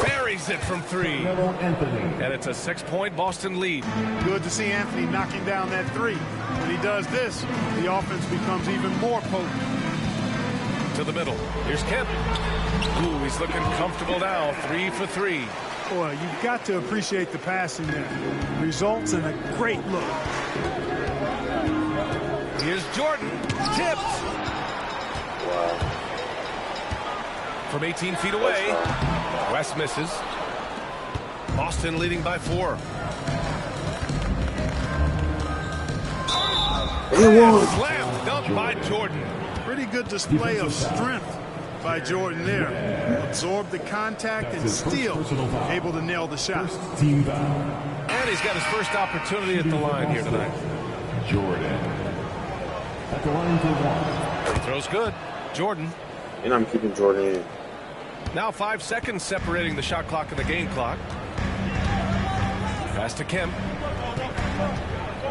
Buries it from 3. And it's a 6-point Boston lead. Good to see Anthony knocking down that 3. When he does this, the offense becomes even more potent. To the middle. Here's Kemp. Ooh, he's looking comfortable now. 3 for 3. Boy, you've got to appreciate the passing there. Results in a great look. Here's Jordan. Tipped. From 18 feet away. West misses. Boston leading by 4. Slam dunk by Jordan. Pretty good display of strength by Jordan there. Absorbed the contact and still able to nail the shot. And he's got his first opportunity at the line here tonight. Jordan. At the line for 1. He throws good. Jordan. And I'm keeping Jordan in. Now 5 seconds separating the shot clock and the game clock. Pass to Kemp.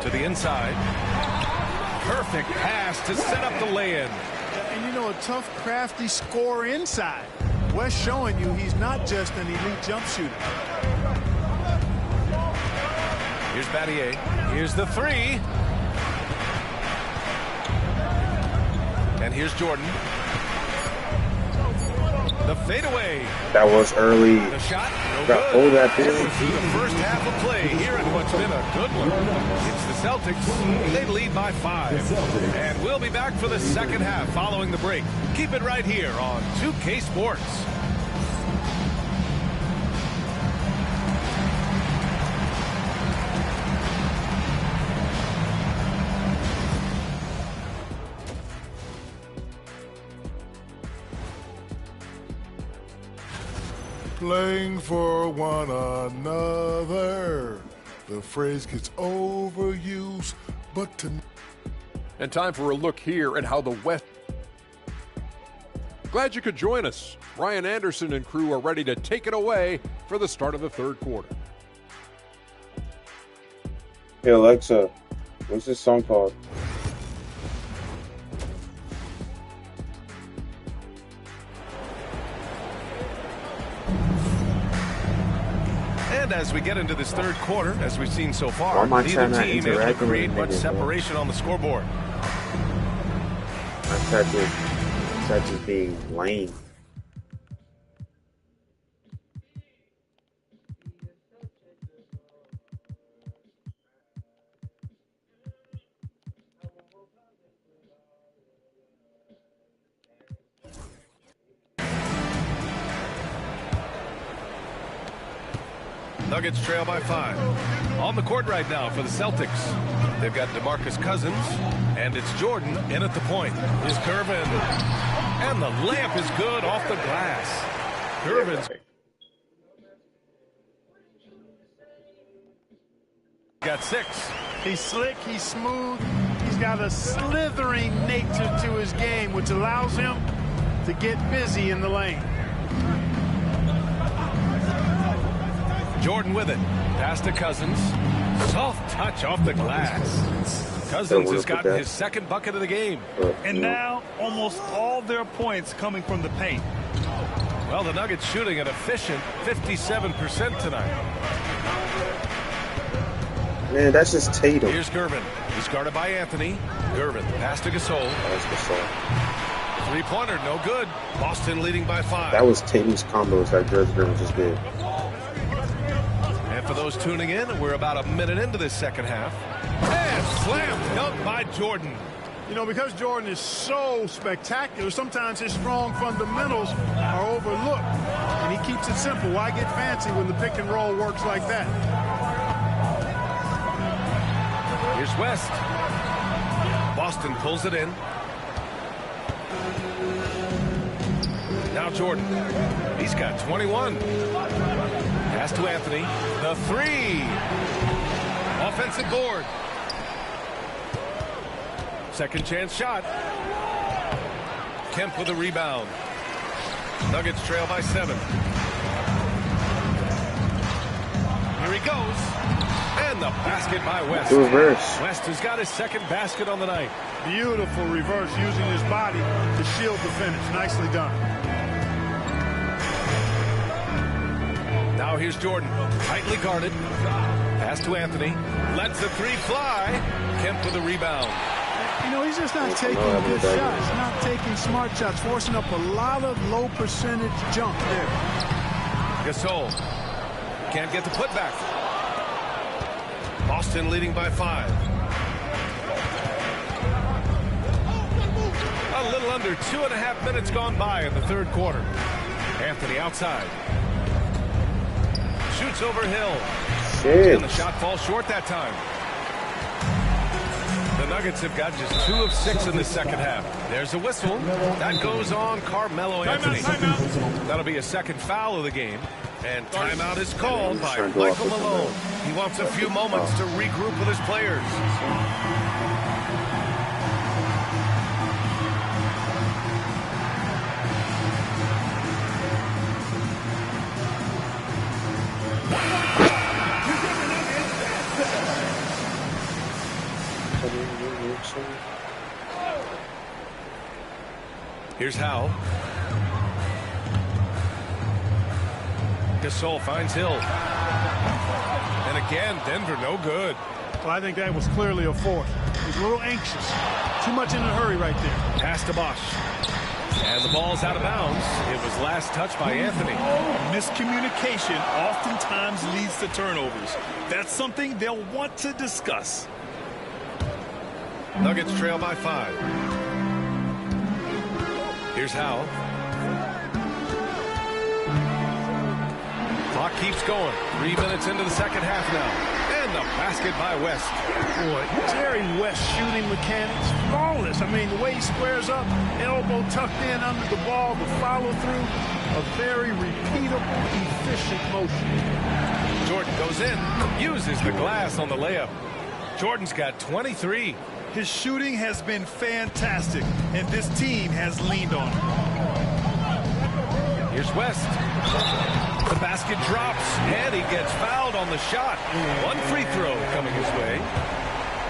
To the inside. Perfect pass to set up the lay-in. And you know, a tough, crafty scorer inside. West showing you he's not just an elite jump shooter. Here's Battier. Here's the 3. And here's Jordan. The fadeaway. That was early. The shot, no Got good. all that thing. Through the first half of play here in what's been a good one. It's the Celtics. They lead by 5. And we'll be back for the second half following the break. Keep it right here on 2K Sports. Playing for one another. The phrase gets overused, but to... And time for a look here at how the West... Glad you could join us. Brian Anderson and crew are ready to take it away for the start of the third quarter. Hey, Alexa, what's this song called? And as we get into this third quarter, as we've seen so far, neither team able to create much separation on the scoreboard. That's just being lame. Nuggets trail by 5. On the court right now for the Celtics. They've got DeMarcus Cousins, and it's Jordan in at the point. Is Curvin. And the layup is good off the glass. Curvin's got 6. He's slick, he's smooth, he's got a slithering nature to his game, which allows him to get busy in the lane. Jordan with it. Pass to Cousins. Soft touch off the glass. Cousins has gotten his second bucket of the game. And now almost all their points coming from the paint. Well, the Nuggets shooting an efficient 57% tonight. Man, that's just Tatum. Here's Gervin. He's guarded by Anthony. Gervin, pass to Gasol. That's Gasol. Three-pointer, no good. Boston leading by 5. That was Tatum's combos that Gervin just did. And for those tuning in, we're about a minute into this second half. And slam dunk by Jordan. You know, because Jordan is so spectacular, sometimes his strong fundamentals are overlooked. And he keeps it simple. Why get fancy when the pick and roll works like that? Here's West. Boston pulls it in. Now Jordan. He's got 21. Pass to Anthony. The 3. Offensive board. Second chance shot. Kemp with a rebound. Nuggets trail by 7. Here he goes. And the basket by West. Reverse. West has got his second basket on the night. Beautiful reverse, using his body to shield the finish. Nicely done. Now here's Jordan, tightly guarded. Pass to Anthony. Lets the 3 fly. Kemp with a rebound. You know, he's just not taking good shots, not taking smart shots, forcing up a lot of low percentage jump there. Gasol can't get the putback. Boston leading by 5. A little under 2.5 minutes gone by in the third quarter. Anthony outside. Shoots over Hill. Shit. And the shot falls short that time. The Nuggets have got just 2 of 6 in the second half. There's a whistle. That goes on Carmelo Anthony. That'll be a second foul of the game. And timeout is called by Michael Malone. He wants a few moments to regroup with his players. Here's Howe. Gasol finds Hill. And again, Denver no good. Well, I think that was clearly a force. He's a little anxious. Too much in a hurry right there. Pass to Bosch. And the ball's out of bounds. It was last touched by Anthony. Miscommunication oftentimes leads to turnovers. That's something they'll want to discuss. Nuggets trail by 5. Here's Howe. Clock keeps going. 3 minutes into the second half now. And the basket by West. Boy, Jerry West shooting mechanics, flawless. I mean, the way he squares up, elbow tucked in under the ball, the follow through, a very repeatable, efficient motion. Jordan goes in, uses the glass on the layup. Jordan's got 23. His shooting has been fantastic, and this team has leaned on him. Here's West. The basket drops, and he gets fouled on the shot. One free throw coming his way.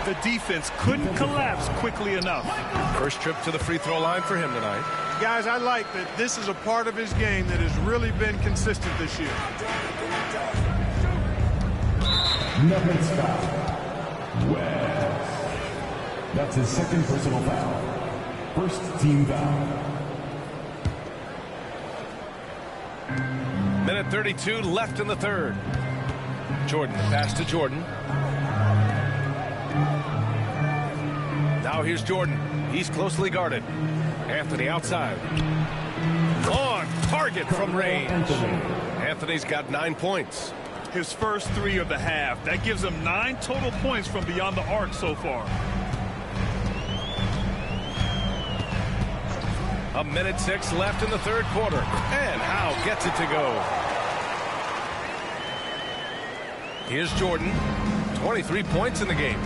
The defense couldn't collapse quickly enough. First trip to the free throw line for him tonight. Guys, I like that this is a part of his game that has really been consistent this year. Nuggets foul. West. That's his second personal foul. First team foul. Minute 32 left in the third. Jordan, the pass to Jordan. Now here's Jordan. He's closely guarded. Anthony outside. On target from range. Anthony's got 9 points. His first 3 of the half. That gives him 9 total points from beyond the arc so far. A minute 6 left in the third quarter. And Howe gets it to go. Here's Jordan. 23 points in the game.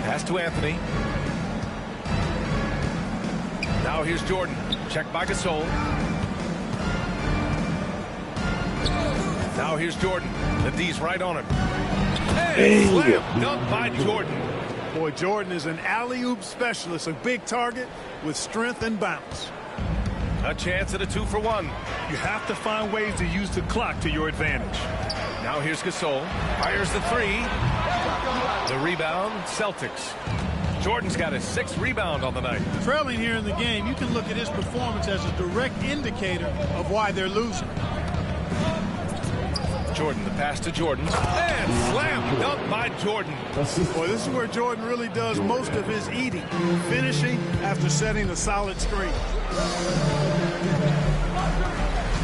Pass to Anthony. Now here's Jordan. Checked by Gasol. Now here's Jordan. The D's right on him. And slam dunk by Jordan. Boy, Jordan is an alley-oop specialist, a big target with strength and bounce. A chance at a 2-for-1. You have to find ways to use the clock to your advantage. Now here's Gasol. Fires the 3. The rebound, Celtics. Jordan's got his 6th rebound on the night. Trailing here in the game, you can look at his performance as a direct indicator of why they're losing. Jordan, the pass to Jordan. And slam dunk by Jordan. Boy, this is where Jordan really does most of his eating. Finishing after setting a solid screen.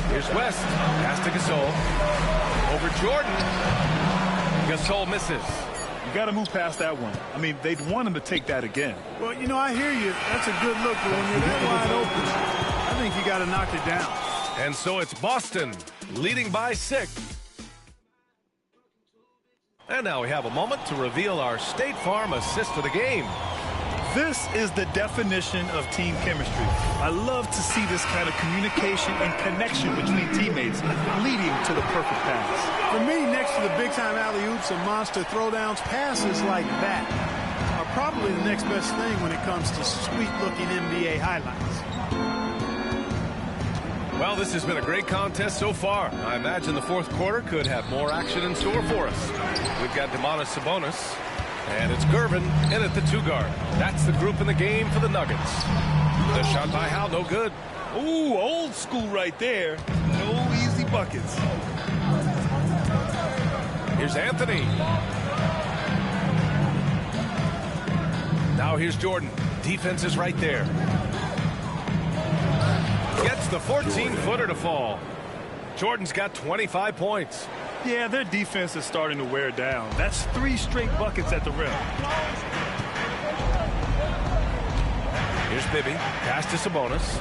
Here's West. Pass to Gasol. Over Jordan. Gasol misses. You got to move past that one. I mean, they'd want him to take that again. Well, you know, I hear you. That's a good look, but when you're that wide open, I think you got to knock it down. And so it's Boston leading by 6. And now we have a moment to reveal our State Farm assist of the game. This is the definition of team chemistry. I love to see this kind of communication and connection between teammates leading to the perfect pass. For me, next to the big-time alley-oops and monster throwdowns, passes like that are probably the next best thing when it comes to sweet-looking NBA highlights. Well, this has been a great contest so far. I imagine the fourth quarter could have more action in store for us. We've got Domantas Sabonis, and it's Gervin in at the 2-guard. That's the group in the game for the Nuggets. The shot by Howe, no good. Ooh, old school right there. No easy buckets. Here's Anthony. Now here's Jordan. Defense is right there. Gets the 14-footer to fall. Jordan's got 25 points. Yeah, their defense is starting to wear down. That's 3 straight buckets at the rim. Here's Bibby. Pass to Sabonis.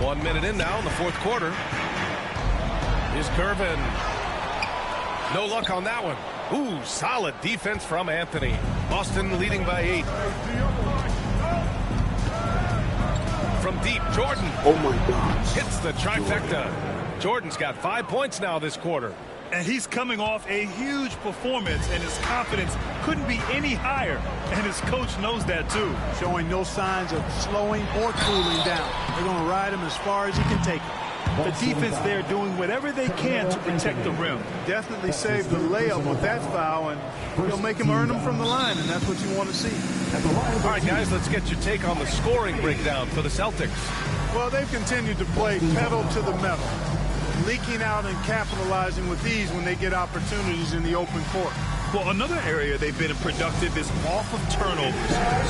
1 minute in now in the fourth quarter. Here's Gervin. No luck on that one. Ooh, solid defense from Anthony. Boston leading by 8. From deep, Jordan. Oh my gosh. Hits the trifecta. Jordan's got 5 points now this quarter. And he's coming off a huge performance, and his confidence couldn't be any higher. And his coach knows that, too. Showing no signs of slowing or cooling down. They're going to ride him as far as he can take him. The defense there doing whatever they can to protect the rim. Definitely saved the layup with that foul, and he'll make him earn them from the line, and that's what you want to see. All right, guys, let's get your take on the scoring breakdown for the Celtics. Well, they've continued to play pedal to the metal, leaking out and capitalizing with ease when they get opportunities in the open court. Well, another area they've been productive is off of turnovers,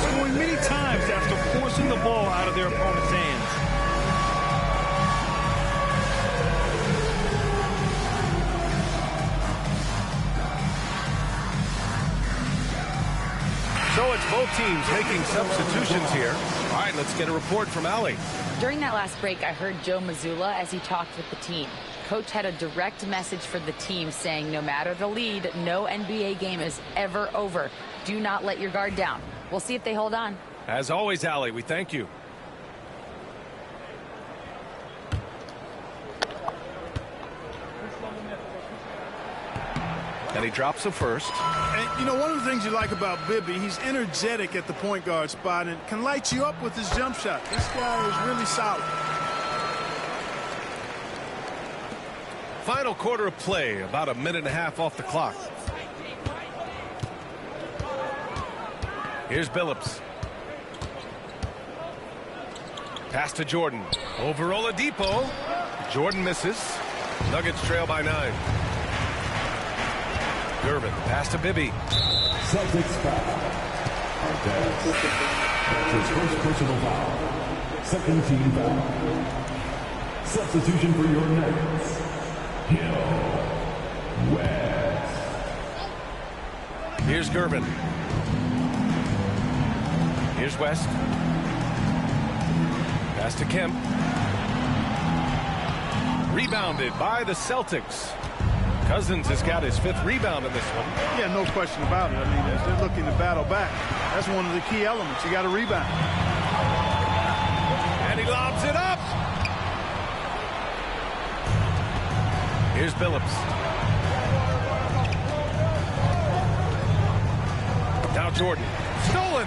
scoring many times after forcing the ball out of their opponent's hands. So it's both teams making substitutions here. All right, let's get a report from Allie. During that last break, I heard Joe Mazzulla as he talked with the team. coach had a direct message for the team saying no matter the lead, no NBA game is ever over. Do not let your guard down. We'll see if they hold on. As always, Allie, we thank you. And he drops the first. And, you know, one of the things you like about Bibby, he's energetic at the point guard spot and can light you up with his jump shot. This guy is really solid. Final quarter of play, about a minute and a half off the clock. Here's Billups. Pass to Jordan. Over Oladipo. Jordan misses. Nuggets trail by 9. Gervin, pass to Bibby. Celtics foul. That's his first personal foul. Second team foul. Substitution for your Nuggets. Hill West. Here's Gervin. Here's West. Pass to Kemp. Rebounded by the Celtics. Cousins has got his 5th rebound in this one. Yeah, no question about it. I mean, as they're looking to battle back, that's one of the key elements. You got to rebound. And he lobs it up. Here's Billups. Now Jordan. Stolen.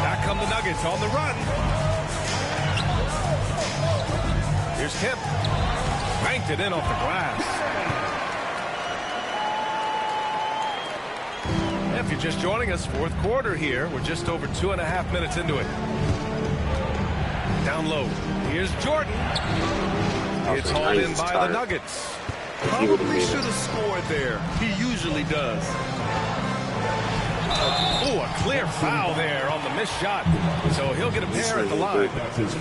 Back come the Nuggets on the run. Here's Kemp. Banked it in off the glass. If you're just joining us, 4th quarter here. We're just over 2.5 minutes into it. Down low. Here's Jordan. It's hauled in by the Nuggets. Probably should have scored there. He usually does. Oh, a clear foul there on the missed shot. So he'll get a pair at the line.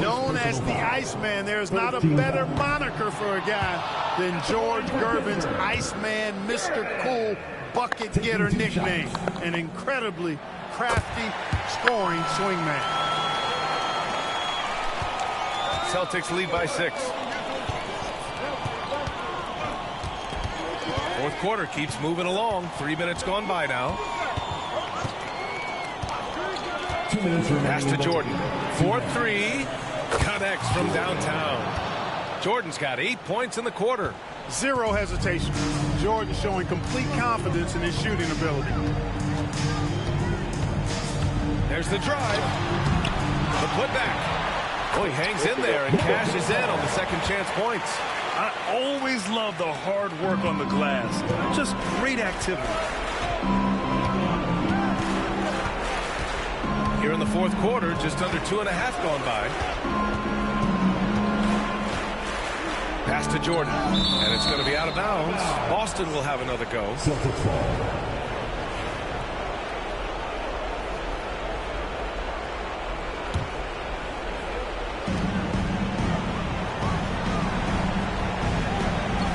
Known as the Iceman, there's not a better moniker for a guy than George Gervin's Iceman, Mr. Cool bucket getter nickname. An incredibly crafty scoring swingman. Celtics lead by 6. 4th quarter keeps moving along. 3 minutes gone by now. 2 minutes remaining. Pass to Jordan. 4-3. Connects from downtown. Jordan's got 8 points in the quarter. Zero hesitation. Jordan showing complete confidence in his shooting ability. There's the drive. The putback. Oh, he hangs in there and cashes in on the second chance points. I always love the hard work on the glass. Just great activity. Here in the 4th quarter, just under 2.5 gone by. Pass to Jordan, and it's going to be out of bounds. Boston will have another go.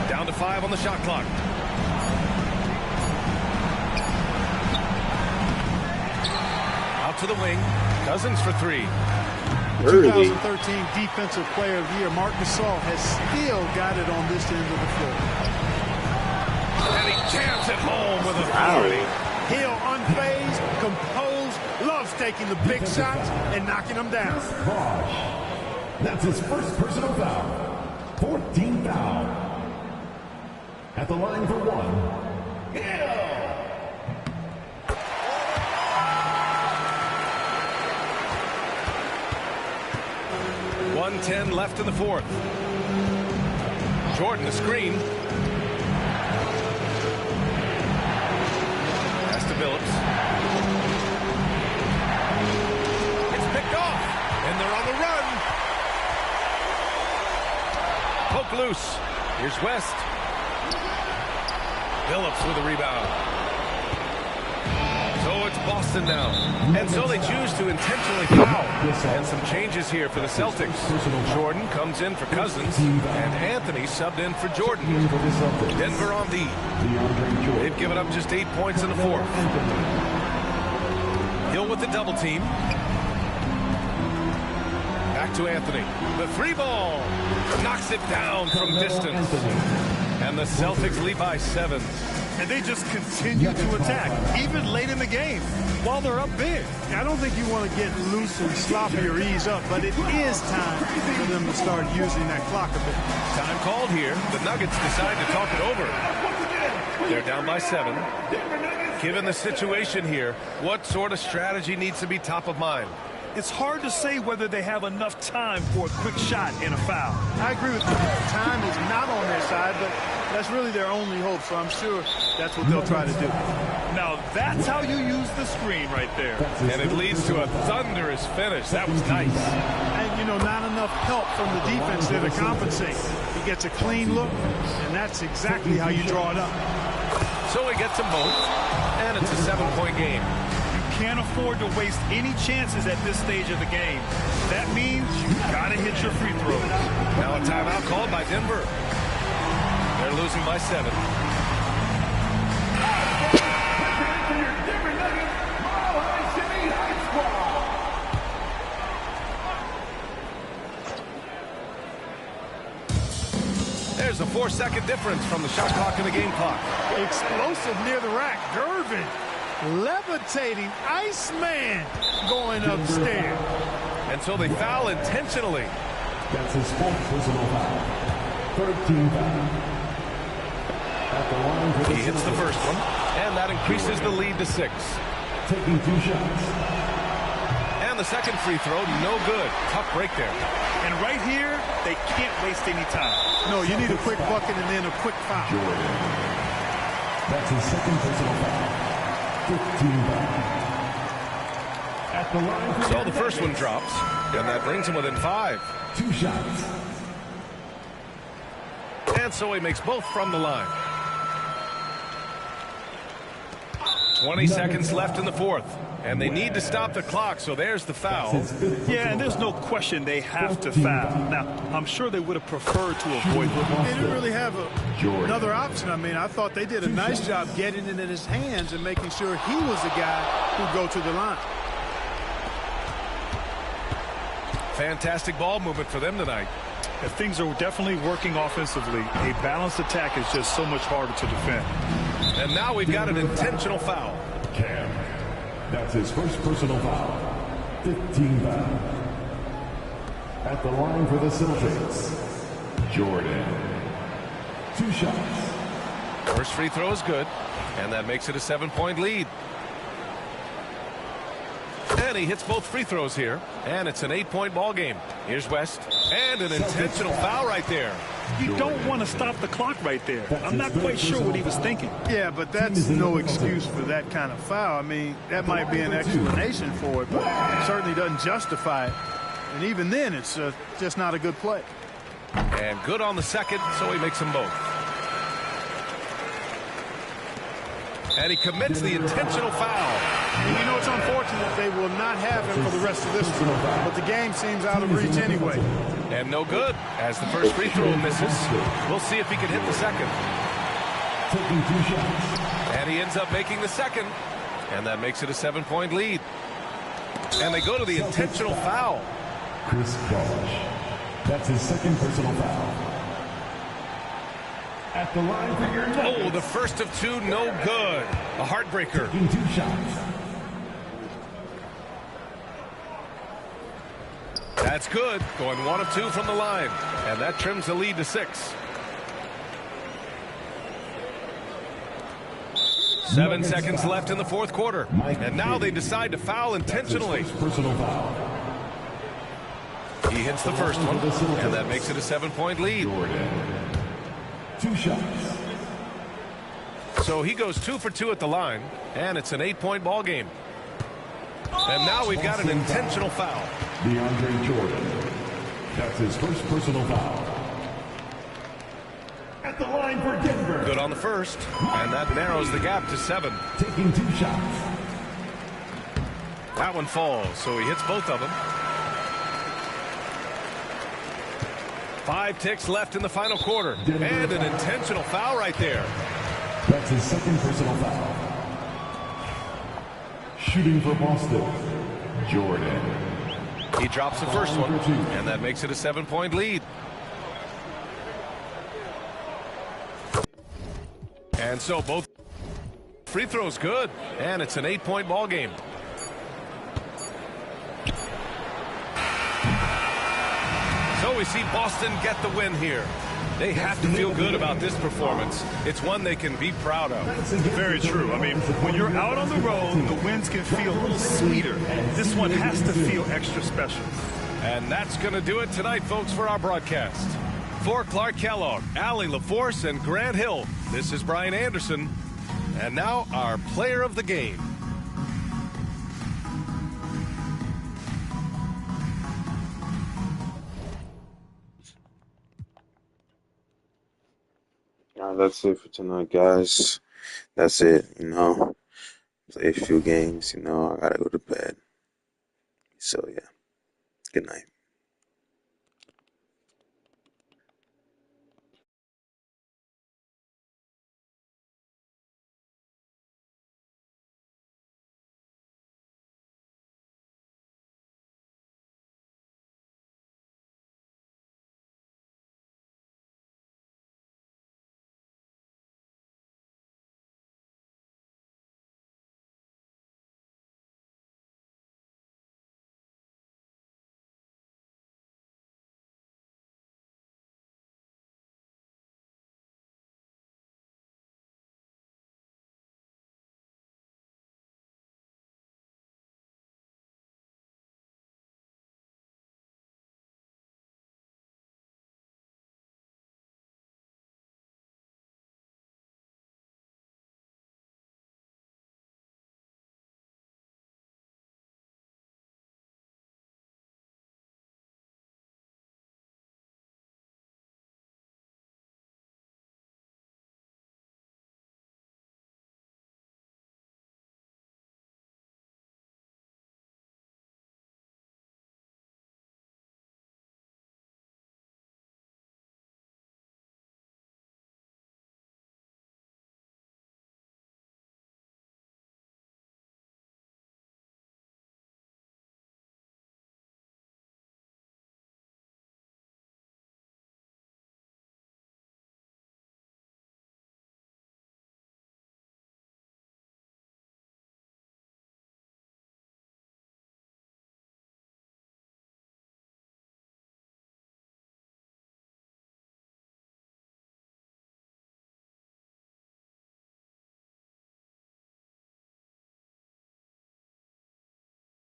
Down to 5 on the shot clock. To the wing. Cousins for 3. 2013 Defensive Player of the Year, Marc Gasol, has still got it on this end of the floor. And he jams it home with authority. Hill unfazed, composed, loves taking the big shots and knocking them down. That's his first personal foul. 14th foul. At the line for 1. Hill. 1:10 left in the 4th. Jordan, the screen. Pass to Billups. It's picked off, and they're on the run. Poke loose. Here's West. Billups with a rebound. So it's Boston now. And so they choose to intentionally foul. And some changes here for the Celtics. Jordan comes in for Cousins, and Anthony subbed in for Jordan. Denver on D. They've given up just 8 points in the 4th. Hill with the double team. Back to Anthony. The 3-ball. Knocks it down from distance. And the Celtics lead by 7. And they just continue to attack, even late in the game, while they're up big. I don't think you want to get loose and sloppy or ease up, but it is time for them to start using that clock a bit. Time called here. The Nuggets decide to talk it over. They're down by 7. Given the situation here, what sort of strategy needs to be top of mind? It's hard to say whether they have enough time for a quick shot and a foul. I agree with you. Time is not on their side, but that's really their only hope, so I'm sure that's what they'll try to do. Now, that's how you use the screen right there. And it leads to a thunderous finish. That was nice. And, you know, not enough help from the defense there to compensate. He gets a clean look, and that's exactly how you draw it up. So he gets them both, and it's a 7-point game. Can't afford to waste any chances at this stage of the game. That means you gotta hit your free throws. Now a timeout called by Denver. They're losing by 7. There's a 4-second difference from the shot clock and the game clock. Explosive near the rack. Gervin. Levitating Iceman going upstairs. And so they foul intentionally. That's his 4th personal foul. 13 foul. At the line for he hits the first one, and that increases the lead to 6. Taking 2 shots. And the second free throw, no good. Tough break there. And right here, they can't waste any time. No, you need a quick bucket and then a quick foul. Jordan. That's his 2nd personal foul. 15 at the line. So the first one drops, and that brings him within 5. 2 shots. And so he makes both from the line. 20 seconds left in the 4th, and they need to stop the clock, so there's the foul. Yeah, and there's no question they have to foul. Now, I'm sure they would have preferred to avoid it. They didn't really have another option. I mean, I thought they did a nice job getting it in his hands and making sure he was the guy who'd go to the line. Fantastic ball movement for them tonight. And things are definitely working offensively. A balanced attack is just so much harder to defend. And now we've got an intentional foul. Cam. That's his first personal foul. 15 foul. At the line for the Celtics, Jordan. 2 shots. First free throw is good, and that makes it a 7-point lead. And he hits both free throws here, and it's an 8-point ball game. Here's West, and an intentional foul right there. You don't want to stop the clock right there. I'm not quite sure what he was thinking. Yeah, but that's no excuse for that kind of foul. I mean, that might be an explanation for it, but it certainly doesn't justify it. And even then, it's just not a good play. And good on the second, so he makes them both. And he commits the intentional foul. And you know, it's unfortunate they will not have him for the rest of this one, but the game seems out of reach anyway. And no good, as the first free throw misses. We'll see if he can hit the second. Taking 2 shots. And he ends up making the second, and that makes it a 7-point lead. And they go to the intentional foul. Chris Bosh. That's his 2nd personal foul. At the line for your Nuggets. Oh, the first of 2, no good. A heartbreaker. Taking 2 shots. That's good. Going 1 of 2 from the line. And that trims the lead to 6. 7 seconds left in the 4th quarter. And now they decide to foul intentionally. Personal foul. He hits the first one, and that makes it a 7-point lead. 2 shots. So he goes 2 for 2 at the line, and it's an 8-point ball game. And now we've got an intentional foul. DeAndre Jordan. That's his first personal foul. At the line for Denver. Good on the first, and that narrows the gap to 7. Taking 2 shots. That one falls, so he hits both of them. 5 ticks left in the final quarter. And an intentional foul right there. That's his 2nd personal foul. Shooting for Boston, Jordan. He drops the first one, and that makes it a 7-point lead. And so both free throws good, and it's an 8-point ball game. So we see Boston get the win here. They have to feel good about this performance. It's one they can be proud of. Very true. I mean, when you're out on the road, the wins can feel a little sweeter. This one has to feel extra special. And that's going to do it tonight, folks, for our broadcast. For Clark Kellogg, Allie LaForce, and Grant Hill, this is Brian Anderson. And now our player of the game. That's it for tonight, guys. That's it, Play a few games, I gotta go to bed. So, yeah. Good night.